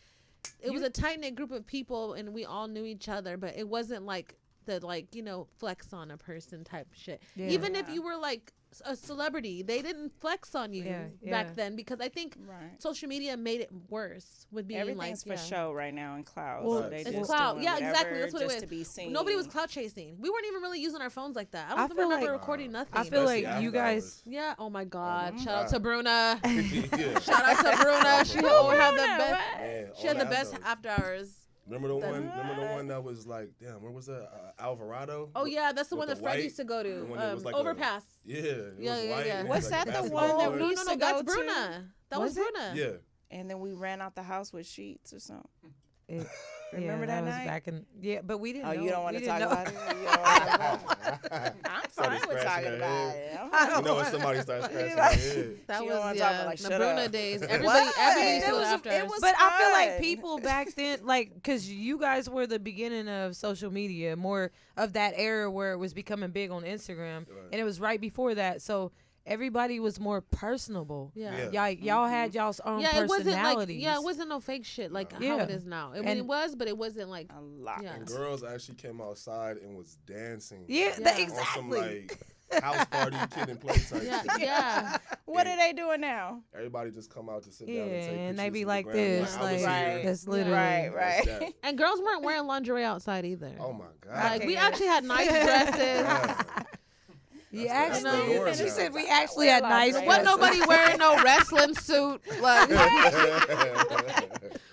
it was a tight knit group of people and we all knew each other, but it wasn't like the flex on a person type shit. Yeah. Even if Yeah. you were like a celebrity, they didn't flex on you Yeah, yeah. back then because I think Right. social media made it worse with being Everything's like for show right now in cloud. Well, so they it's just cloud. doing Yeah, exactly. whatever That's what it just was. to be seen. Nobody was cloud chasing. We weren't even really using our phones like that. I I don't feel remember like- recording nothing. I feel like Especially you after guys. hours. Yeah. Oh my God. my Shout out to God. Bruna. Yeah. Shout out to Bruna. She always had the Bruna, best. what? Man, She had all the best those. after hours. Remember the the- one? Remember the one that was like, damn, where was that? Alvarado. Oh yeah, that's the With one that the Fred white- used to go the to. one that was like Overpass. Yeah. It Yeah, was yeah, white. yeah. It Was like that the basketball one that court. we used to That's go to? Bruna. That was Was it? Bruna. Yeah. And then we ran out the house with sheets or something. It, Remember yeah, that was night? back in. Yeah, but we didn't. Oh, know. you don't want we to didn't talk know. about it? You don't wanna talk about it? I'm Started fine with scratching talking their about head. it. You know when somebody starts scratching their head. That She was don't wanna talk about, yeah, like, the shut Bruna up. days. What? Everybody used to It go was- after it us. was- But I feel like fun. people back then, like, because you guys were the beginning of social media, more of that era where it was becoming big on Instagram, Right. and it was right before that. So everybody was more personable. Yeah. Yeah. Y'all had y'all's own Yeah, it wasn't like personalities. it wasn't no fake shit like how Yeah. it is now. I mean, And- it was, but it wasn't like A lot. yeah. And girls actually came outside and was dancing. Yeah, Yeah. On exactly. some like house party, kid and play type Yeah, shit. yeah. What are they doing now? Everybody just come out to sit Yeah, down and take pictures. and they be with the like gram. this, I was like here. that's literally Right, right. That's that. And girls weren't wearing lingerie outside either. Oh my god. Like we Okay. actually had nice dresses. Yeah. You That's the actually, norm she now. said we actually had nice. There Wasn't dresses. nobody wearing no wrestling suit. Like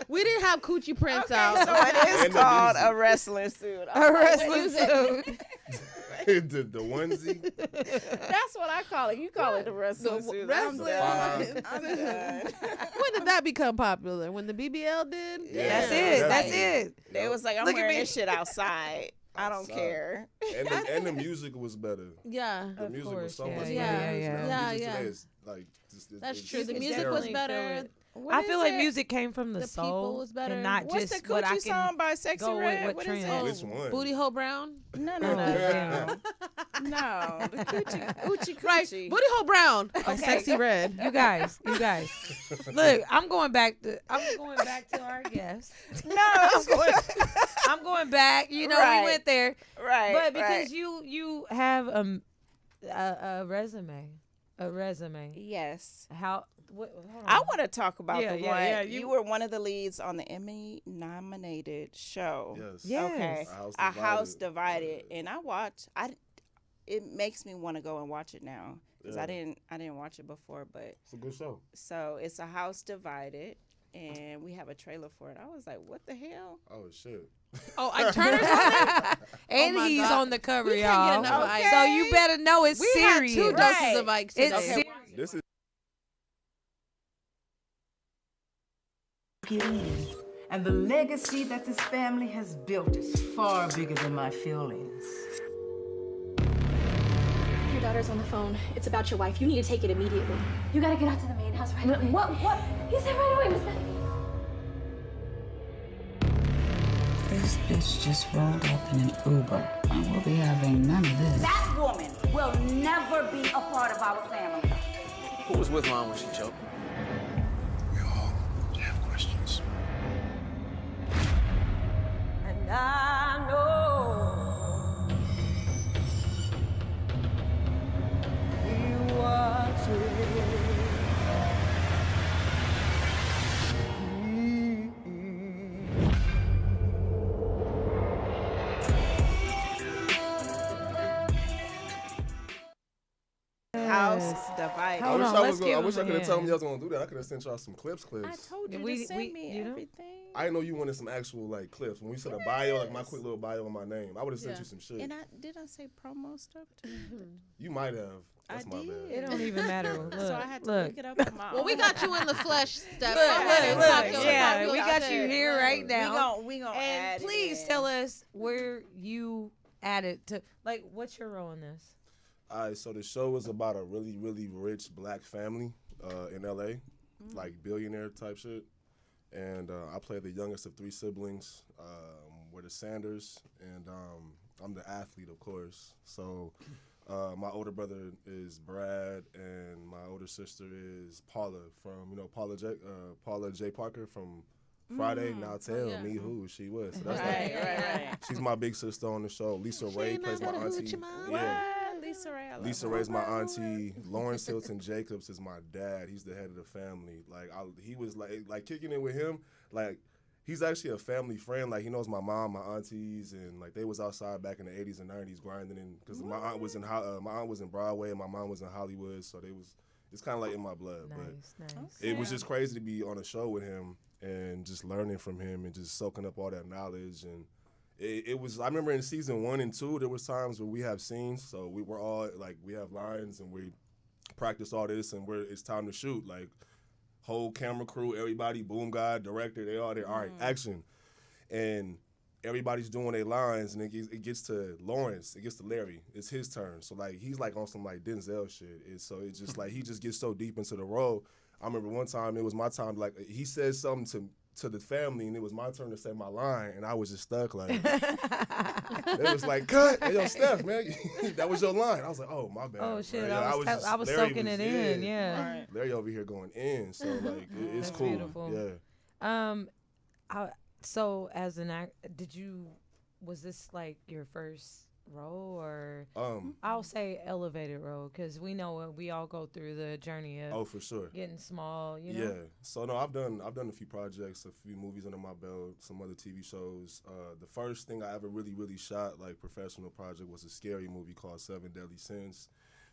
we didn't have coochie prints out. So it is And the called music. a wrestling suit. A wrestling suit. the onesie. That's what I call it. You call it a wrestling The suit. wrestling I'm done. When did that become popular? When the BBL did? That's Yeah, it. That's definitely. it. They was like, I'm Look at wearing me. this shit outside. I don't Outside. care. And the music was better. Yeah. The Of music course, was so yeah, much yeah, better. yeah, Now yeah. music Yeah, today yeah. is like That's it's true. The can music was definitely better. What I is feel like it? music came from the, The people soul was better. and not What's just the what I Coochie can. song by Sexy go with Red? what What is trends. it? Which one? Booty hole brown. No, Oh, no, no, damn. no. The Coochie, Coochie, Right. Coochie. Booty hole brown. By Sexy Red. You guys. Look, I'm going back to our guest. No, it's I'm going back. You know, Right. we went there, right. but because right. you have a resume, Yes. how? What, hold on. I want to talk about Yeah, the yeah, one. yeah, You you- were one of the leads on the Emmy-nominated show. Yes. Yes. Okay. A A House Divided, and I watched. It makes me want to go and watch it now because Yeah. I didn't watch it before. But It's a good show. so it's A House Divided, and we have a trailer for it. I was like, what the hell? Oh shit. Oh, Ike Turner's on it? And Oh my he's God. on the cover, We y'all. can't get enough of Ike. So you better know it's We serious. had 2 Right. doses of Ike today. It's serious. This is Get in. And the legacy that this family has built is far bigger than my feelings. Your daughter's on the phone. It's about your wife. You need to take it immediately. You gotta get out to the main house right away. What? He said right away, Miss Stephanie. This bitch just rolled up in an Uber, and we'll be having none of this. That woman will never be a part of our family. Who was with Mom when she choked? We all have questions. And I know he watches. let's give I wish I him a could have told me hand. y'all was gonna do that. I could have sent y'all some clips. I told you to send me everything. I didn't know you wanted some actual like clips. When we said a bio, like my quick little bio on my name, I would have sent you some shit. And did I say promo stuff too? You might have. That's my bad. It don't even matter. Look, So I had to look. look it up on my own. Well, we got you in the flesh, Steph. Go Look, ahead and look, talk look. your Yeah, talk we your got shit. you here right now. We gonna And add please in. tell us where you added to. Like, what's your role in this? All right, so the show is about a really, really rich black family in LA, like billionaire type shit. And I play the youngest of 3 siblings. We're the Sanders, and I'm the athlete, of course. So my older brother is Brad, and my older sister is Paula from, Paula J. Parker from Friday. Now tell me who she was. So that's Right. she's my big sister on the show. Lisa Ray plays my auntie. Lisa Ray. I love Lisa her. Ray's my auntie. Lawrence Hilton Jacobs is my dad. He's the head of the family. Like he was like kicking it with him. Like he's actually a family friend. Like he knows my mom, my aunties, and like they was outside back in the 80s and 90s grinding in because my aunt was in Broadway and my mom was in Hollywood. So it's kind of like in my blood. Nice. It was just crazy to be on a show with him and just learning from him and just soaking up all that knowledge. And it was, I remember in season 1 and 2, there was times where we have scenes. So we were all like, we have lines and we practice all this and it's time to shoot. Like whole camera crew, everybody, boom guy, director, they all there. All right, action. And everybody's doing their lines and it gets to Lawrence, it gets to Larry. It's his turn. So like he's like on some like Denzel shit. So it's just like he just gets so deep into the role. I remember one time it was my time, like he said something to the family and it was my turn to say my line and I was just stuck like it was like cut. Hey, yo, Steph, man, that was your line. I was like, oh my bad. Oh shit, bro. I was Larry soaking it in, yeah. Larry over here going in, so like it's That's cool. beautiful. Yeah. So as an actor, was this like your first role or I'll say elevated role because we know we all go through the journey of for sure getting small, you know. Yeah. So no, I've done a few projects, a few movies under my belt, some other TV shows. The first thing I ever really shot like professional project was a scary movie called 7 Deadly Sins.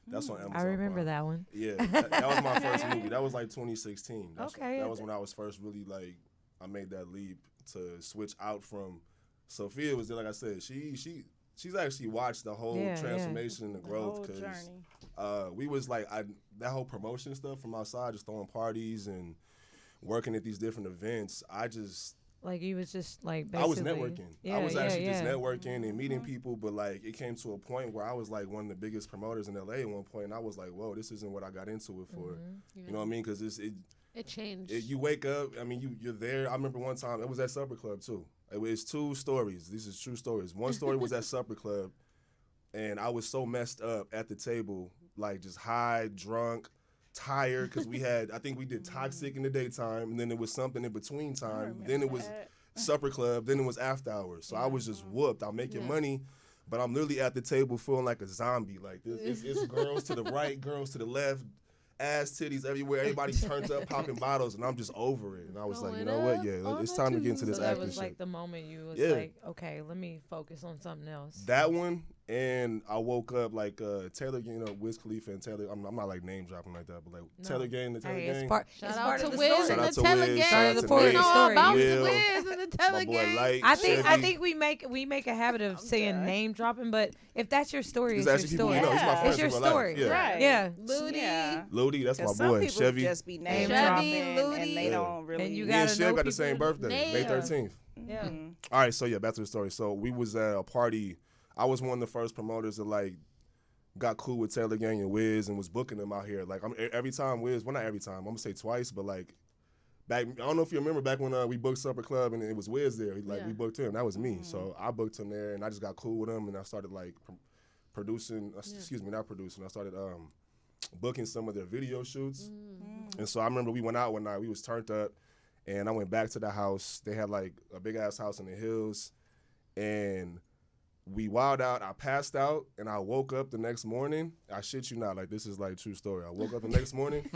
That's on Amazon. I remember Prime. that one. Yeah, that was my first movie. That was like 2016. That was when I was first really like I made that leap to switch out from Sophia was there. Like I said, she's actually watched the whole transformation and the growth because we was like that whole promotion stuff from outside, just throwing parties and working at these different events. Like you was just like basically. I was networking. I was actually just networking and meeting people, but like it came to a point where I was like one of the biggest promoters in LA at one point, and I was like, whoa, this isn't what I got into it for. You know what I mean? Because it changed. You wake up. I mean, you're there. I remember one time it was at Supper Club too. It was 2 stories. These are true stories. One story was at Supper Club, and I was so messed up at the table, like just high, drunk, tired, because I think we did Toxic in the daytime, and then there was something in between time. Then it was Supper Club, then it was after hours. So I was just whooped. I'm making money, but I'm literally at the table feeling like a zombie. Like it's girls to the right, girls to the left, ass titties everywhere. Everybody turned up, popping bottles, and I'm just over it. And I was like, you know what? Yeah, it's time to get into this so acting that was shit. like the moment you was like, okay, let me focus on something else. That one, and I woke up like Taylor, Wiz Khalifa and Taylor. I'm not like name dropping like that, but like Taylor Gang, the Taylor Gang. Shout out to Wiz and the Taylor Gang. Shout out to Wiz. About Wiz and the Taylor Gang. Light, I think we make a habit of saying name dropping, but if that's your story, it's your story. It's your story, right? Yeah, Ludi, that's my boy. Some people Chevy just be name dropping and they don't really. And you me and gotta Chev know got the same birthday, May 13th. Yeah. All right, so yeah, back to the story. So we was at a party. I was one of the first promoters that like got cool with Taylor Gang and Wiz and was booking them out here. Like every time Wiz, well not every time, I'm gonna say twice, but like back, I don't know if you remember back when we booked Supper Club and it was Wiz there. Like we booked him, that was me. So I booked him there and I just got cool with him and I started like producing. Excuse me, not producing. I started booking some of their video shoots. And so I remember we went out one night. We was turned up, and I went back to the house. They had like a big ass house in the hills, and we wilded out. I passed out, and I woke up the next morning. I shit you not, like this is like a true story. I woke up the next morning,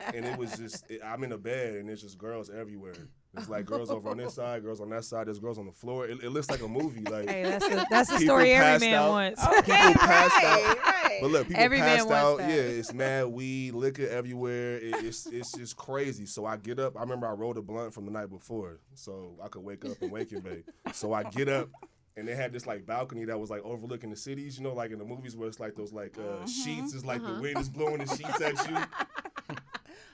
and it was just I'm in a bed, and there's just girls everywhere. It's like girls over on this side, girls on that side. There's girls on the floor. It looks like a movie. Like Hey, that's the people story every passed man out. wants. People passed out. But look, people Every man passed wants out. that. Yeah, it's mad weed, liquor everywhere. It's just crazy. So I get up. I remember I rolled a blunt from the night before, so I could wake up and wake and bake. So I get up. And they had this like balcony that was like overlooking the cities, you know, like in the movies where it's like those like sheets, is like the wind is blowing the sheets at you.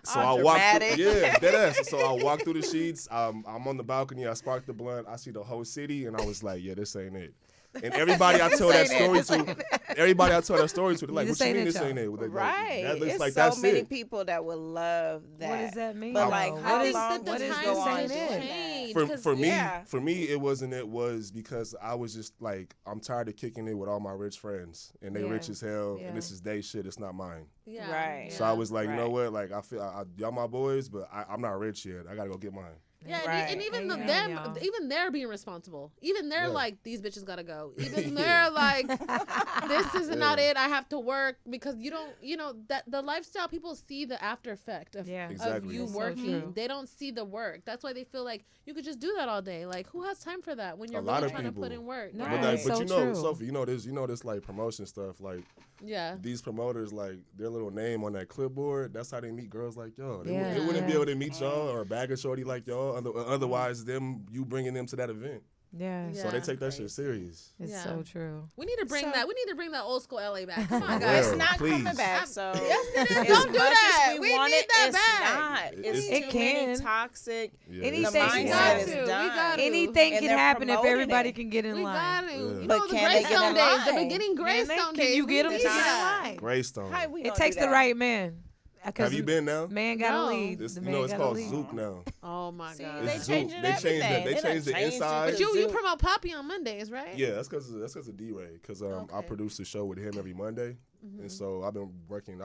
So I walk through, dead ass. So I walk through the sheets. I'm on the balcony. I spark the blunt. I see the whole city, and I was like, yeah, this ain't it. And everybody I told that story to, they're like, what you mean this ain't it? Right. That looks it's like so that's many it. people that would love that. What does that mean? But like, how What is- long what would is you this go on ain't doing it? that? For me, it wasn't. It was because I was just like, I'm tired of kicking it with all my rich friends, and they rich as hell, and this is they shit. It's not mine. Yeah. Right. So I was like, you know what? Like, I feel y'all my boys, but I'm not rich yet. I gotta go get mine. Yeah, Right. and even Amen, them, y'all. even they're being responsible. Even they're Yeah. like, these bitches gotta go. Even they're like, this is not it. I have to work because you don't, that the lifestyle people see the after effect of, Yeah. of Exactly. you That's so working. true. They don't see the work. That's why they feel like you could just do that all day. Like, who has time for that when you're A lot really of trying to people. put in work? No. But, Right. but So you know, true. Sophie, you know this like promotion stuff. Like Yeah. these promoters, like their little name on that clipboard. That's how they meet girls like y'all. They, Yeah. they wouldn't be Yeah. able to meet y'all or bag a shorty like y'all. Otherwise, you bringing them to that event. Yeah. So they Yeah. take that shit serious. It's Yeah. so true. We need to bring So- that. We need to bring that old school LA back. Come on, For guys. real. It's not coming Please. back. So Yes, it is. as Don't do much that. as We want need it, that it's back. not. It's It too many can. toxic. Yeah, Anything The can mindset happen. is We done. got to. Anything And can they're happen if promoting everybody it. can get in We line. got to. Yeah. You But know, the can they get in Greystone days, the line? beginning Greystone Can days. you we get them to need get in that. line? Greystone. How we It gonna takes do the that? right man. 'Cause Have you been now? Man gotta No. lead. This, The you man know, it's gotta called lead. Zook now. Oh my See, god. they It's changing Zook. They changed everything. that. They done changed the changed it inside. to But you Zook. promote Poppy on Mondays, right? Yeah, that's because of D-Ray. Because I Okay. produce a show with him every Monday, and so I've been working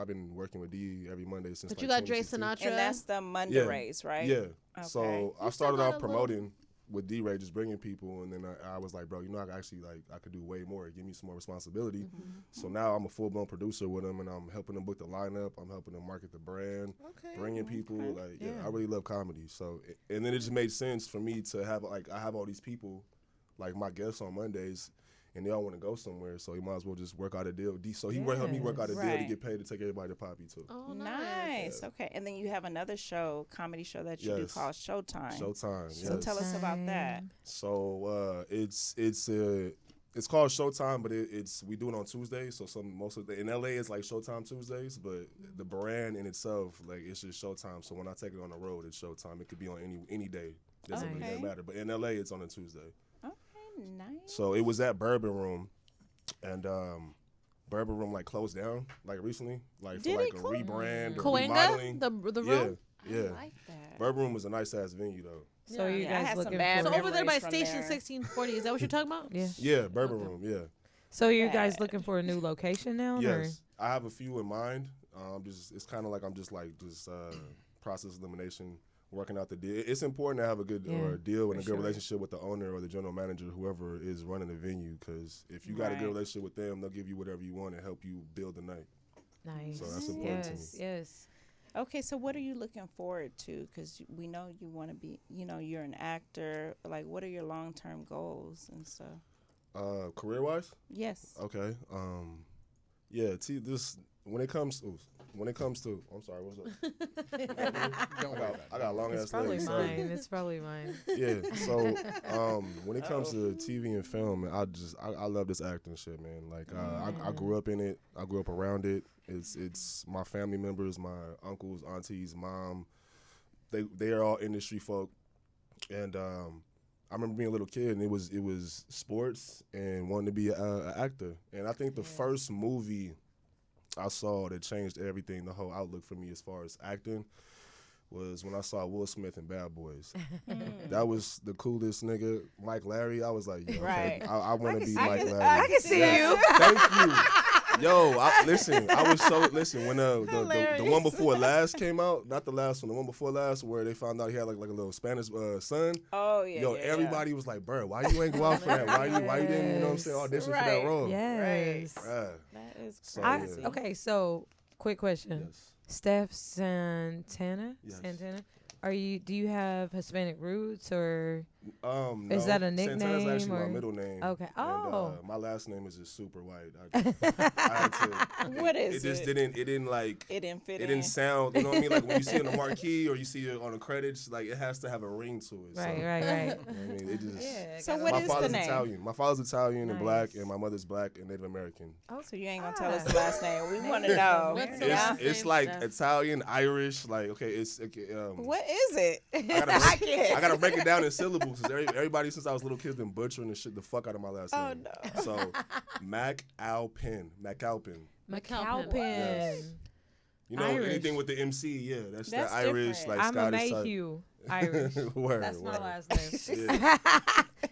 with D every Monday since. But you like got Dre 2016. Sinatra. And that's the Monday race, right? Yeah. Okay. So I You still started got off a little- promoting with D-Ray, just bringing people, and then I was like, bro, I actually I could do way more. Give me some more responsibility. So now I'm a full-blown producer with him, and I'm helping them book the lineup. I'm helping them market the brand, bringing people. Like, I really love comedy. So, and then it just made sense for me to have I have all these people, like my guests on Mondays, and they all want to go somewhere. So you might as well just work out a deal. So he helped me work out a deal to Right. get paid to take everybody to Poppy too. Oh, Nice. Okay. And then you have another comedy show that you do Yes. called Showtime. Showtime. So yes. tell us about that. So it's called Showtime, but we do it on Tuesdays. So in LA it's like Showtime Tuesdays, but the brand in itself, like, it's just Showtime. So when I take it on the road, it's Showtime. It could be on any day. Doesn't really matter. But in LA it's on a Tuesday. Okay, nice. So it was at Bourbon Room, and Bourbon Room like closed down like recently, like Did for like it a close? rebrand or Coenga, remodeling. the room. Yeah. I like that. Bourbon Room was a nice ass venue though. So you Yeah, I guys had some looking bad for? So over there by memories from Station there. 1640, is that what you're talking about? Yeah. Yeah, Bourbon Room. Yeah. So you guys looking for a new location now? Or? Yes, I have a few in mind. It's kind of like I'm just process elimination, working out the deal. It's important to have a good deal and a good relationship with the owner or the general manager, whoever is running the venue. Because if you got a good relationship with them, they'll give you whatever you want and help you build the night. Nice. So that's important to me. Yes. Okay, so what are you looking forward to? Because we know you want to be, you're an actor. Like, what are your long-term goals and stuff? Career-wise? Yes. Okay. When it comes to, I'm sorry, what's up? I got long ass legs. It's probably mine. Yeah. So when it comes to TV and film, I love this acting shit, man. Like I grew up in it. I grew up around it. It's my family members, my uncles, aunties, mom. They are all industry folk, and I remember being a little kid, and it was sports and wanting to be an actor. And I think the first movie I saw that changed everything, the whole outlook for me as far as acting, was when I saw Will Smith in Bad Boys. That was the coolest nigga, Mike Larry. I was like, yo, okay, I want to be Mike Larry. I can see you. Thank you. Yo, I was so when the one before last came out, not the last one, the one before last, where they found out he had like a little Spanish son. Oh yeah. Yo, everybody was like, bro, why you ain't go out for that? Why you didn't, you know what I'm saying, audition for that role? Yes. Bruh. That is So, crazy. yeah. Okay, so quick question. Yes. Steph Santana? Yes. Santana? do you have Hispanic roots or No, is that a nickname? Santana's actually or? my middle name. Okay. Oh. And, my last name is just super white. I had to, What is it? Just it? didn't. It didn't like. It didn't fit It in. didn't sound. You know what I mean? Like when you see it on the marquee or you see it on the credits, like it has to have a ring to it. Right. So, Right. I mean, it just. Yeah. So what my is father's the name? Italian. My father's Italian and black, Nice. and my mother's black and Native American. Oh, so you ain't gonna tell us the last name. We want to know. What's the Yeah. last It's name, like Steph? Italian, Irish. Like okay, it's What is it? I gotta break it down in syllables because everybody since I was a little kid been butchering the fuck out of my last name. no. So McAlpin. McAlpin. Yes. You know Irish. anything with the MC? Yeah, that's the That's Irish, different. like I'm a Scottish type. Mayhew. Irish. Word, That's my word. last name. Yeah.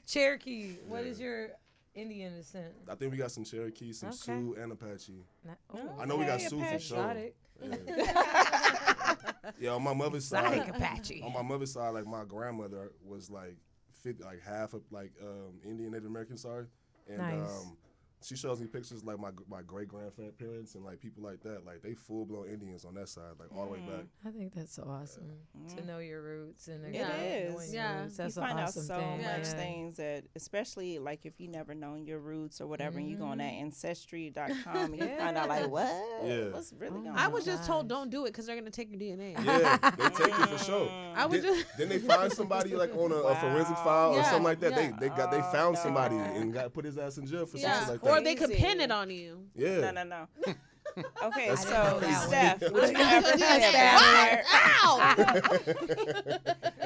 Cherokee. What is your Indian descent? I think we got some Cherokee, some Okay. Sioux, and Apache. Oh, I know we got Okay, Sioux for Apache. sure. Exotic. Yeah, on my mother's side. Exotic Apache. On my mother's side, like my grandmother was like half of like Indian Native American, sorry, and Nice. she shows me pictures like my great grandparents and like people like that, like they full blown Indians on that side, like all the way back. I think that's so awesome to know your roots and Yeah. It knowing is. your Yeah. roots. That's you an find awesome out so thing. much Yeah. things that, especially like if you never known your roots or whatever, and you go on that ancestry.com and you find out like what? Yeah. What's really going on? I was just told don't do it because they're gonna take your DNA. Yeah, they take it for sure. I was Then, just then they find somebody like on a forensic file or Yeah, something like that. yeah. They found no. somebody and got put his ass in jail for yeah, something like or that. they could Crazy. pin it on you. Yeah. No. Okay, That's so crazy. Steph, would you ever play a vampire?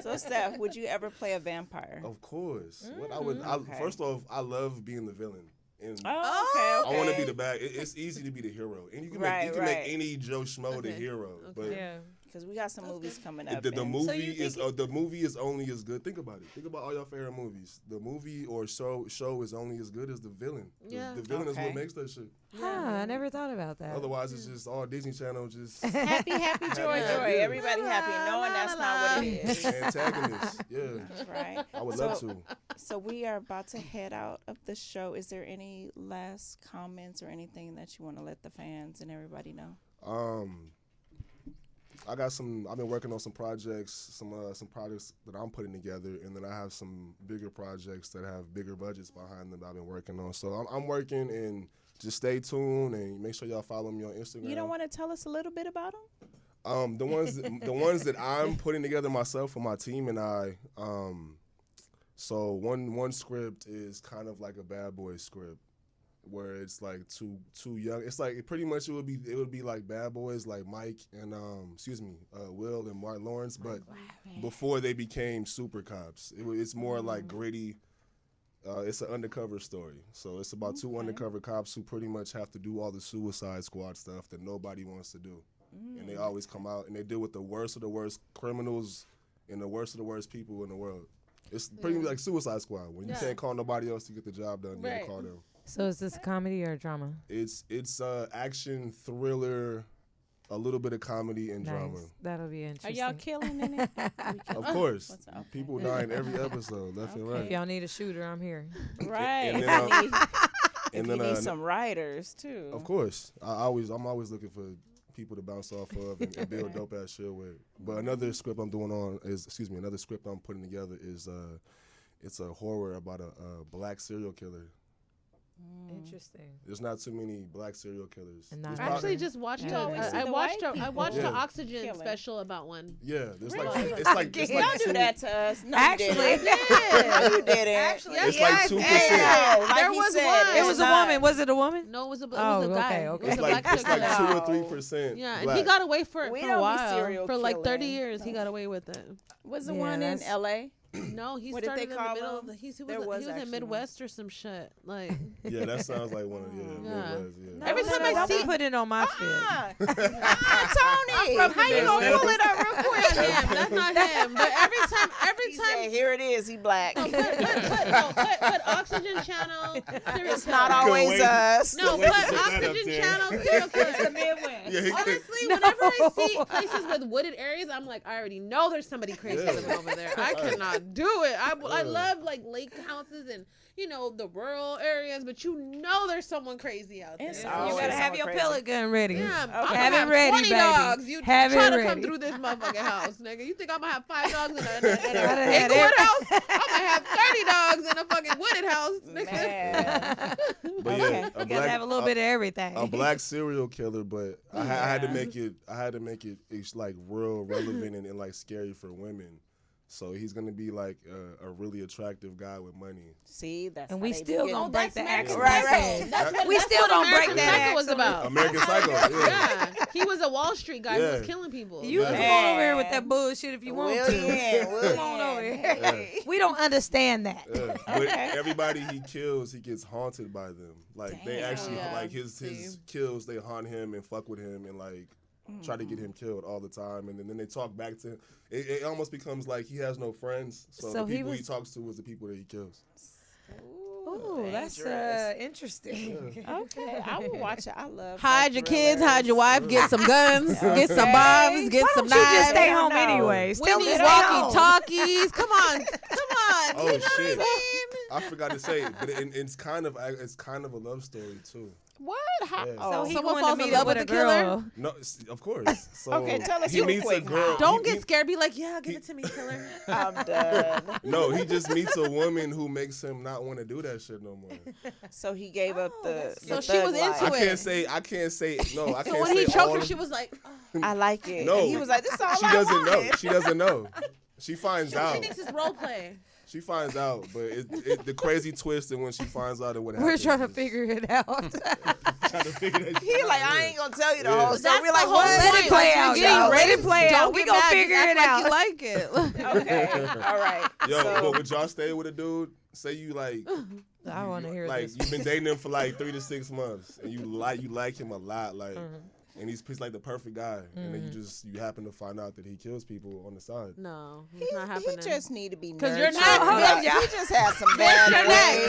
So Steph, would you ever play a vampire? Of course. What I would. Okay. First off, I love being the villain. And Oh, okay. I want to be the bad. It's easy to be the hero, and you can make Right. any Joe Schmo the hero. But Yeah. Because we got some movies coming up. the and- movie the movie is only as good. Think about it. Think about all your favorite movies. The movie or show is only as good as the villain. Yeah. The villain is Okay. what makes that shit. Huh, I never thought about that. Otherwise, it's just all Disney Channel. Just happy, joy. Everybody happy, knowing that's not what it is. antagonist. Yeah. That's right. I would love to. So we are about to head out of the show. Is there any last comments or anything that you want to let the fans and everybody know? I got some. I've been working on some projects, some projects that I'm putting together, and then I have some bigger projects that have bigger budgets behind them that I've been working on. So I'm working, and just stay tuned and make sure y'all follow me on Instagram. You don't want to tell us a little bit about them? The ones that I'm putting together myself for my team and I. So one script is kind of like a Bad Boys script, where it's like too young. It's like pretty much it would be like Bad Boys, like Mike and Will and Martin Lawrence, but before they became super cops. It's more like gritty. It's an undercover story, so it's about two undercover cops who pretty much have to do all the Suicide Squad stuff that nobody wants to do, and they always come out and they deal with the worst of the worst criminals and the worst of the worst people in the world. It's pretty much like Suicide Squad. When you can't call nobody else to get the job done, you gotta call them. So is this a comedy or a drama? It's action, thriller, a little bit of comedy and drama. That'll be Are interesting. y'all killing in it? Of course, Okay. people die in every episode, left and right. If y'all need a shooter, I'm here. Right. And If then, you need some writers too. Of course, I'm always looking for people to bounce off of and build dope ass shit with. But another script I'm putting together is it's a horror about a black serial killer. Interesting. There's not too many black serial killers. And There's not I prob- actually just watched You always see I the watched white I people watched Yeah. the Oxygen killing. special about one. Yeah, there's like Really? it's like Don't two, do that to us. No, Actually, you didn't. No, you didn't. Actually, It's yeah, like 2%. Like There he was said, one. It it's was a not. woman. Was it a woman? No, it was a guy. Oh, okay, It okay. was It's a like black it's like killer. 2 or 3%. Yeah, and black. he got away for it We for don't a be while. serial For like 30 killing. years, he got away with it. Was the Yeah, one in that's- L.A.? No, he What did started they in the call middle him? of the. He There was was in actually Midwest or some shit. Like Yeah, that sounds like one of Yeah. Midwest, yeah. Every time I don't see- be putting it on my shit. Tony, how you gonna pull it up real quick? That's not him. But every time, He said, here it is. He black. put Oxygen Channel. Serial It's not killer. always wait. us. No, Wait put to set that up Oxygen there. Channel. Serial killer. Midwest. Yeah, he could- Honestly, whenever I see places with wooded areas, I'm like, I already know there's somebody crazy living over there. I cannot can't do it. I love like lake houses and the rural areas, but there's someone crazy out there. It's You always better have someone your crazy. pellet gun ready. Yeah, Okay. Have have it ready, 20 baby. dogs. You Have try it to ready. come through this motherfucking house, nigga. You think I'm gonna have 5 dogs in Gotta a have Inglewood it. house? I'm gonna have 30 dogs in a fucking wooded house, nigga. Man. But Okay. yeah, You gotta have a little bit of everything. a black serial killer, but I had to make it. I had to make it. It's like real relevant and like scary for women. So he's gonna be like a really attractive guy with money. See, that's And how we they still begin. gonna break the American axle. Right. We still don't break American that Psycho was axle. about. American Psycho. Yeah. Yeah, he was a Wall Street guy who was Yeah. killing people. You Yeah. come on over here with that bullshit if you want to. William. Come on over here. Hey. We don't understand that. Yeah. But everybody he kills, he gets haunted by them. Like they Damn. actually Yeah. like his kills, they haunt him and fuck with him and like try to get him killed all the time. And then they talk back to him. It almost becomes like he has no friends. So the he people he was- talks to is the people that he kills. Ooh, that's dangerous. interesting. Okay, I will watch it. I love Hide your kids, thrillers. hide your wife, get some guns, get some Okay. bombs, get Why some don't you just knives. stay I home know. anyways? We need stay home. walkie-talkies. Come on. Oh You know shit! what I I forgot to say, but it's kind of a love story too. What? How? Yeah. Oh, he Someone going to falls mean? in love with a the killer? girl. No, of course. So Okay, tell us he real meets quick a girl. how. Don't he- get scared. Be like, yeah, give it to me, killer. I'm done. No, he just meets a woman who makes him not want to do that shit no more. So he gave up the. So the she thug was life. into I it. can't say no. I So can't when say he all choked her, of- she was like, oh. I like it. No. And he was like, "This is all She I doesn't know. wanted." She doesn't know. She finds She out. thinks it's role play. She finds out, but the crazy twist and when she finds out and what We're happens. trying to is- figure it out. trying to figure that He shit like, out. I ain't gonna tell you the Yeah. whole story. That's We're like, the whole what? Let it play Like, out, you're getting y'all. Let it raped. play Don't out. We get gonna mad, figure just it act out. like you like it. Okay, all right. Yo, so, but would y'all stay with a dude? Say you like, I want to hear like this. you've been dating him for like 3 to 6 months, and you like him a lot, like, and he's like the perfect guy, and then you happen to find out that he kills people on the side. No, it's not he happening. just need to be 'Cause you're nurtured. not- hold on, He y'all. just has some bad ways.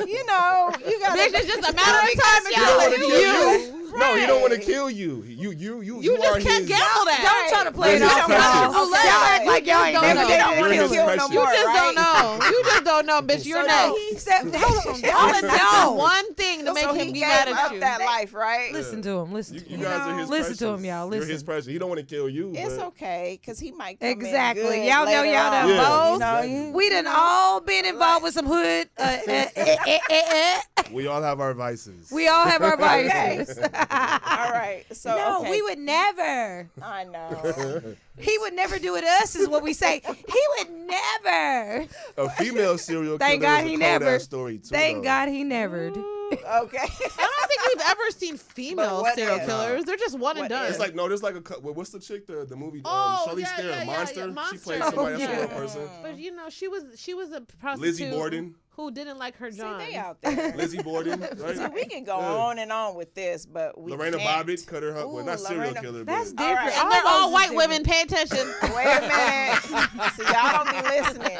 You know, you gotta. Bitch, it's just a matter of time He don't want to until kill you. you. No, he don't want to kill you. You You are just can't his. gamble that. Don't try to play it This is off, precious. y'all. Okay. Y'all act like y'all ain't Don't never know. did don't You're want his to kill no precious. You more, just right? don't know. You just don't know, bitch. You're So next. He said, hold on, All y'all. it takes is one thing to make So him he be gave mad at up you. that life, right? Listen to him. Listen You to him. guys are his Listen to precious. him, y'all. You're his Listen. precious. He don't want to kill you. It's but okay, because he might come Exactly. in good Y'all know later y'all done on. Yeah, both. You know, exactly. We done all been involved with some hood. We all have our vices. We all have our vices. all right. So No, okay. we would never. I know. He would never do it to us, is what we say. He would never. A female serial Thank killer God is he a never. cold-ass story too. Thank though. God he nevered. Okay. I don't think we've ever seen female what serial is? killers. They're just one and What done. It's like no, there's like what's the chick the movie Oh, Charlize yeah, Theron, yeah, Monster? yeah, She Monster. played somebody that's a Yeah. real person. But you know, she was a prostitute. Lizzie Borden. Who didn't like her John. See, they out there. Lizzie Borden, right? See, we can go Yeah. on and on with this, but we Lorena can't. Bobbitt cut her well, Ooh, not serial Lorena- killer, That's but different. And they're those all is white different. women. Pay attention. Wait a minute. See, y'all don't be listening.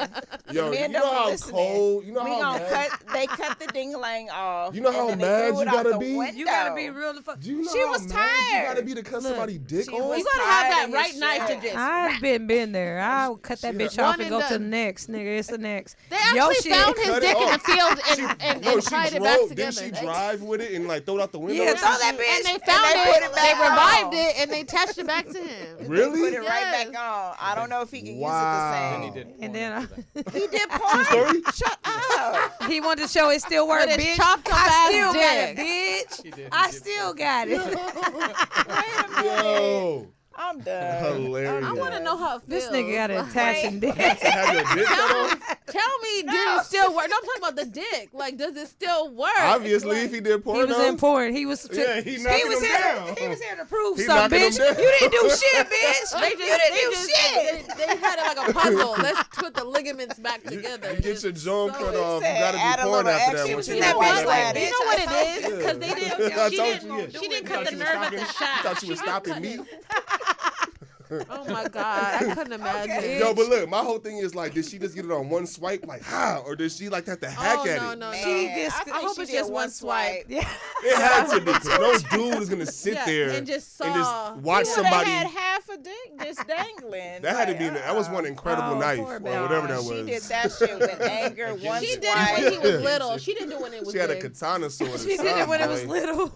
yo, Men you don't know be how listening. cold, you know We how gonna mad, they cut the ding-a-lang off. You know how and then mad they threw you it out gotta the be? window. You gotta be real. do you know She how was mad tired. you gotta be to cut somebody's dick She on? was You gotta have that tired right as knife to shit. just. I've been there. I'll cut that bitch One off and and go to the done. next, nigga. It's the next. They Yo, actually shit. found his Cut it dick in the off. field and No, she tied it back drove. together. Didn't she drive with it and like throw it out the window? Yeah, or throw some that shit? bitch. And they found they it, put it they back revived on. it, and they attached it back to him. Really? Put it right Yes. back on. I don't know if he can Wow. Then he use it did. And porn then after that. the same. He did porn. Story? Shut up. he wanted to show it still work, With his bitch. chopped up I ass still got it, dick. bitch. He did. I still got it. Wait a minute. Yo, I'm done. hilarious. I want to know how it feels. This nigga got an attaching dick. Have your dick cut off? Tell me, did it still work? No, I'm talking about the dick. Like, does it still work? Obviously, if he did porn, He was in porn. He was. Yeah, he knocking was him here. down. He was here to prove He something, knocking bitch. him down. You didn't do shit, bitch. They you didn't do shit. They had it like a puzzle. Let's put the ligaments back You together. get your jaw cut off. You said gotta add be a porn little after that. extra once to you that get bitch it. like You know what it is? Because they I didn't. told you, yeah. She didn't cut Thought the you was nerve at stopping- the shaft. Thought you was She stopping cut me. it. Oh my God, I couldn't imagine. Yo, but look, my whole thing is like, did she just get it on one swipe, like how, or did she like have to hack at it? No. Man, I hope it's just one swipe. Yeah. It had to be. 'Cause no dude is gonna sit there and just saw. watch They somebody. had half a dick just dangling. That had to be. That was one incredible knife or whatever that was. She did that shit with anger. One She swipe. did it when he was little. She didn't do it when it was She had a big. katana sword. She did it when it was little.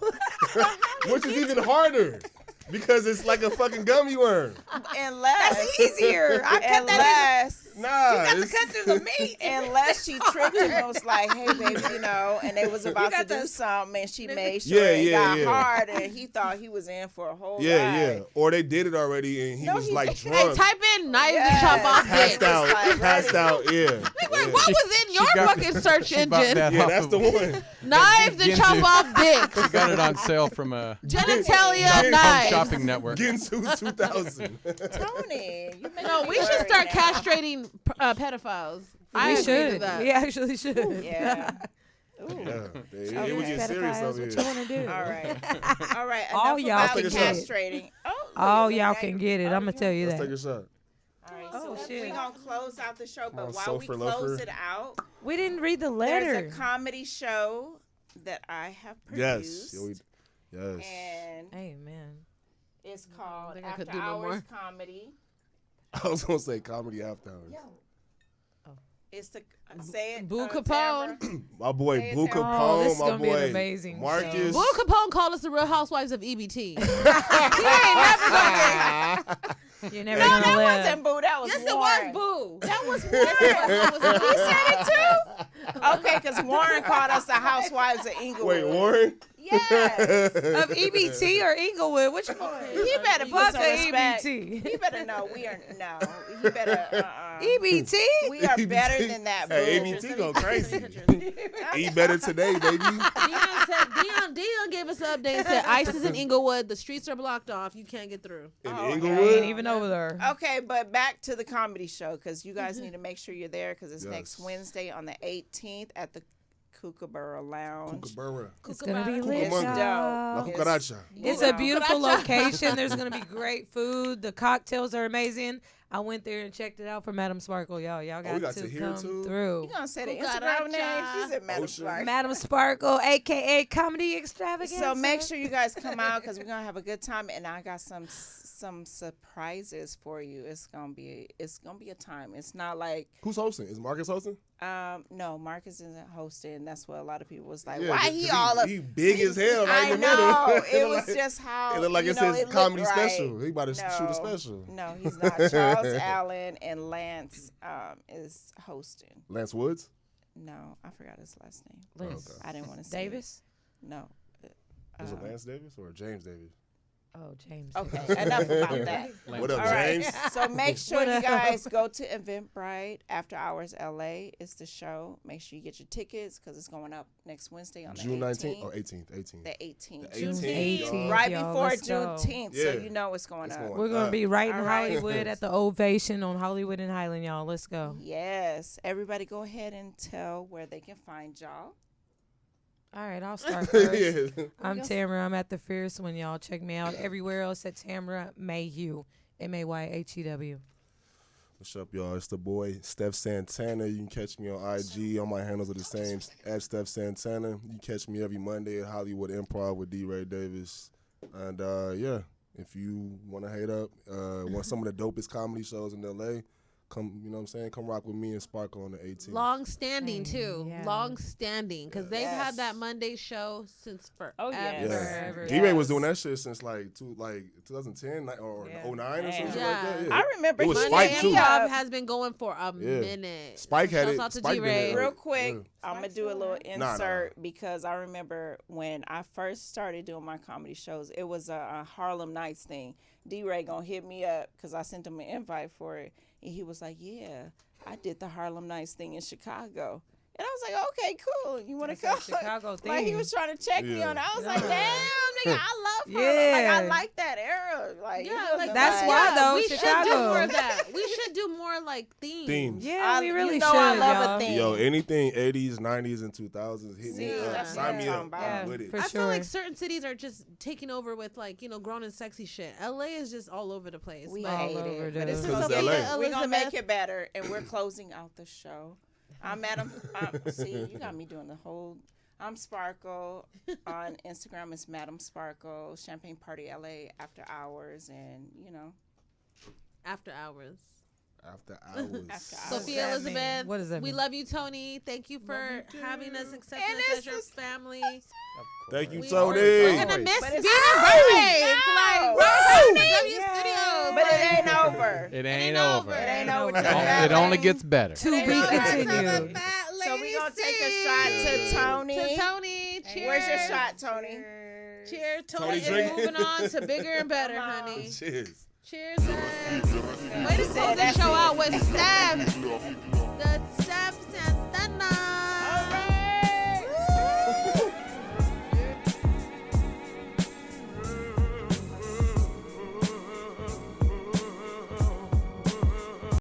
Which is even harder because it's like a fucking gummy worm. Unless That's easier. I cut that. Nah, You got to cut through the meat. Unless she tricked him and was like, hey, baby, and they was about to do something, and she made sure it got hard, and he thought he was in for a whole ride. Or they did it already, and he was like Hey, drunk. type in knives and chop off Passed dick. out, passed out, Wait, what was in your fucking search engine? Yeah, that's the one. Knives and chop off dick. She got it on sale from a Genitalia knives. shopping network. Ginsu 2000. Tony, you No, we should start castrating pedophiles. I We agree should. with that. We actually should. Yeah. Yeah, it would get serious over What here. you want to do? All right. All enough y'all about can the get it. castrating. All y'all can get it. I'm going to tell you Let's that. take a shot. All right, Oh, so shit. we're going to close out the show, but Oh, while we Sofer close Loafer. it out, We didn't read the letter. there's a comedy show that I have produced. Yes. Yes. And Amen. it's called think I could After do no Hours more. Comedy. I was gonna say comedy after hours. It's the say it. Boo Tamara. Capone. My boy Say it, Boo Tamara. Oh, this Capone, is my gonna be an boy amazing Marcus. Boo Capone called us the Real Housewives of EBT. He ain't never gonna You're never No, going to that live. wasn't Boo. That was Yes, Warren. it was Boo. That was Warren. He said it too. Okay, because Warren called us the Housewives of Inglewood. Wait, Warren? Yes. Of EBT or Inglewood? Which one? He better put Fuck some a respect. EBT. He better know we are no. He better. EBT? We are better than that. Boo. Hey, ABT go crazy. Eat better today, baby. Dion gave us an update and said ICE is in Inglewood. The streets are blocked off. You can't get through. In I ain't Inglewood? even over there. Okay, but back to the comedy show because you guys need to make sure you're there because it's next Wednesday on the 18th at the Kookaburra Lounge. Kookaburra. It's going to be Cucamonga. lit, It's y'all. La cucaracha. It's a beautiful location. There's going to be great food. The cocktails are amazing. I went there and checked it out for Madam Sparkle, y'all. Y'all got, we got to to hear come too? through. You gonna say the Cucaracha. Instagram name? She said Madam Ocean. Spark. Madam Sparkle, a.k.a. Comedy Extravaganza. So make sure you guys come out because we're gonna have a good time, and I got some surprises for you. It's gonna be a time. It's not like Who's hosting? Is Marcus hosting? no, Marcus isn't hosting. That's what a lot of people was like. Yeah, Why 'cause he all up? He big as hell right I in the middle. know. It look was just how It looked like you it know, says looked comedy right. special. He about to shoot a No. special. No, he's not. Charles Allen and Lance is hosting. Lance Woods? No, I forgot his last name. Lance. I didn't want to say Davis? it. No. Is it Lance Davis or James Davis? Oh, James. Okay, enough about that. What up, All right. James? So make sure What you up? guys go to Eventbrite After Hours LA. It's the show. Make sure you get your tickets because it's going up next Wednesday on June the 19th? 18th. Oh, 18th. The 18th. The June 18th, 18th. y'all. Right y'all. before Let's go. Juneteenth, so Yeah. you know it's going It's up. going We're going to be right in All right. Hollywood at the Ovation on Hollywood and Highland, y'all. Let's go. Yes. Everybody go ahead and tell where they can find y'all. All right, I'll start first. Yeah. I'm Tamara. I'm at the Fierce One, y'all. Check me out everywhere else at Tamara Mayhew. Mayhew. What's up, y'all? It's the boy, Steph Santana. You can catch me on IG. All my handles are the same, at Steph Santana. You can catch me every Monday at Hollywood Improv with D. Ray Davis. And, yeah, if you want to hate up, want some of the dopest comedy shows in L.A., come, you know what I'm saying? Come rock with me and Sparkle on the 18th. Long standing too. Yeah. Long standing because they've Yes. had that Monday show since forever. Oh, yes. Yeah. Forever. D-Ray was doing that shit since like 2010 or Yeah. 09 or something Yeah. like that. Yeah. I remember It was Monday Spike, and too. Improv has been going for a Yeah. minute. Spike had Shouts it. out to Spike been D-Ray. there. Real quick, Yeah. I'm going to do a little Nah. insert because I remember when I first started doing my comedy shows, it was a Harlem Nights thing. D-Ray going to hit me up because I sent him an invite for it. And he was like, yeah, I did the Harlem Nights thing in Chicago. And I was like, okay, cool. You want to come? Chicago thing. Like he was trying to check me on it. I was like, damn, nigga, I love her. Yeah. Like I like that era. Like, Yeah, like that's why though. we should do Chicago. more of that. We should do more like themes. Yeah, we really you know should. I love y'all. a theme. Yo, anything 80s, 90s, and 2000s, hit me See, up. that's Sign what me I'm up. talking about. I'm with it. For I sure. feel like certain cities are just taking over with like, you know, grown and sexy shit. LA is just all over the place. We but hate over, it, dude. but it's Because okay. it's LA. We're gonna make Elizabeth. it better, and we're closing out the show. I'm Madam. See, you got me doing the whole. I'm Sparkle on Instagram. It's Madam Sparkle. Champagne Party LA after hours, and you know. After hours. After hours. After hours. Sophia Elizabeth. What does that We mean? love you, Tony. Thank you for having us, accepting And us it's as your just- family. Thank you, We Tony. We're gonna miss But being it's- birthdays. Like, No. we're W Yeah. Studios. But it ain't over. It ain't over. It ain't over. over. till It that only lane. gets better. To be Ain't over. continued. So we gonna take a shot to Tony. To Tony. Cheers. Where's your shot, Tony? Cheers. Tony Tony is drinking? moving on to bigger and better, honey. Cheers. Cheers. Way to close the that's show it. out with Steph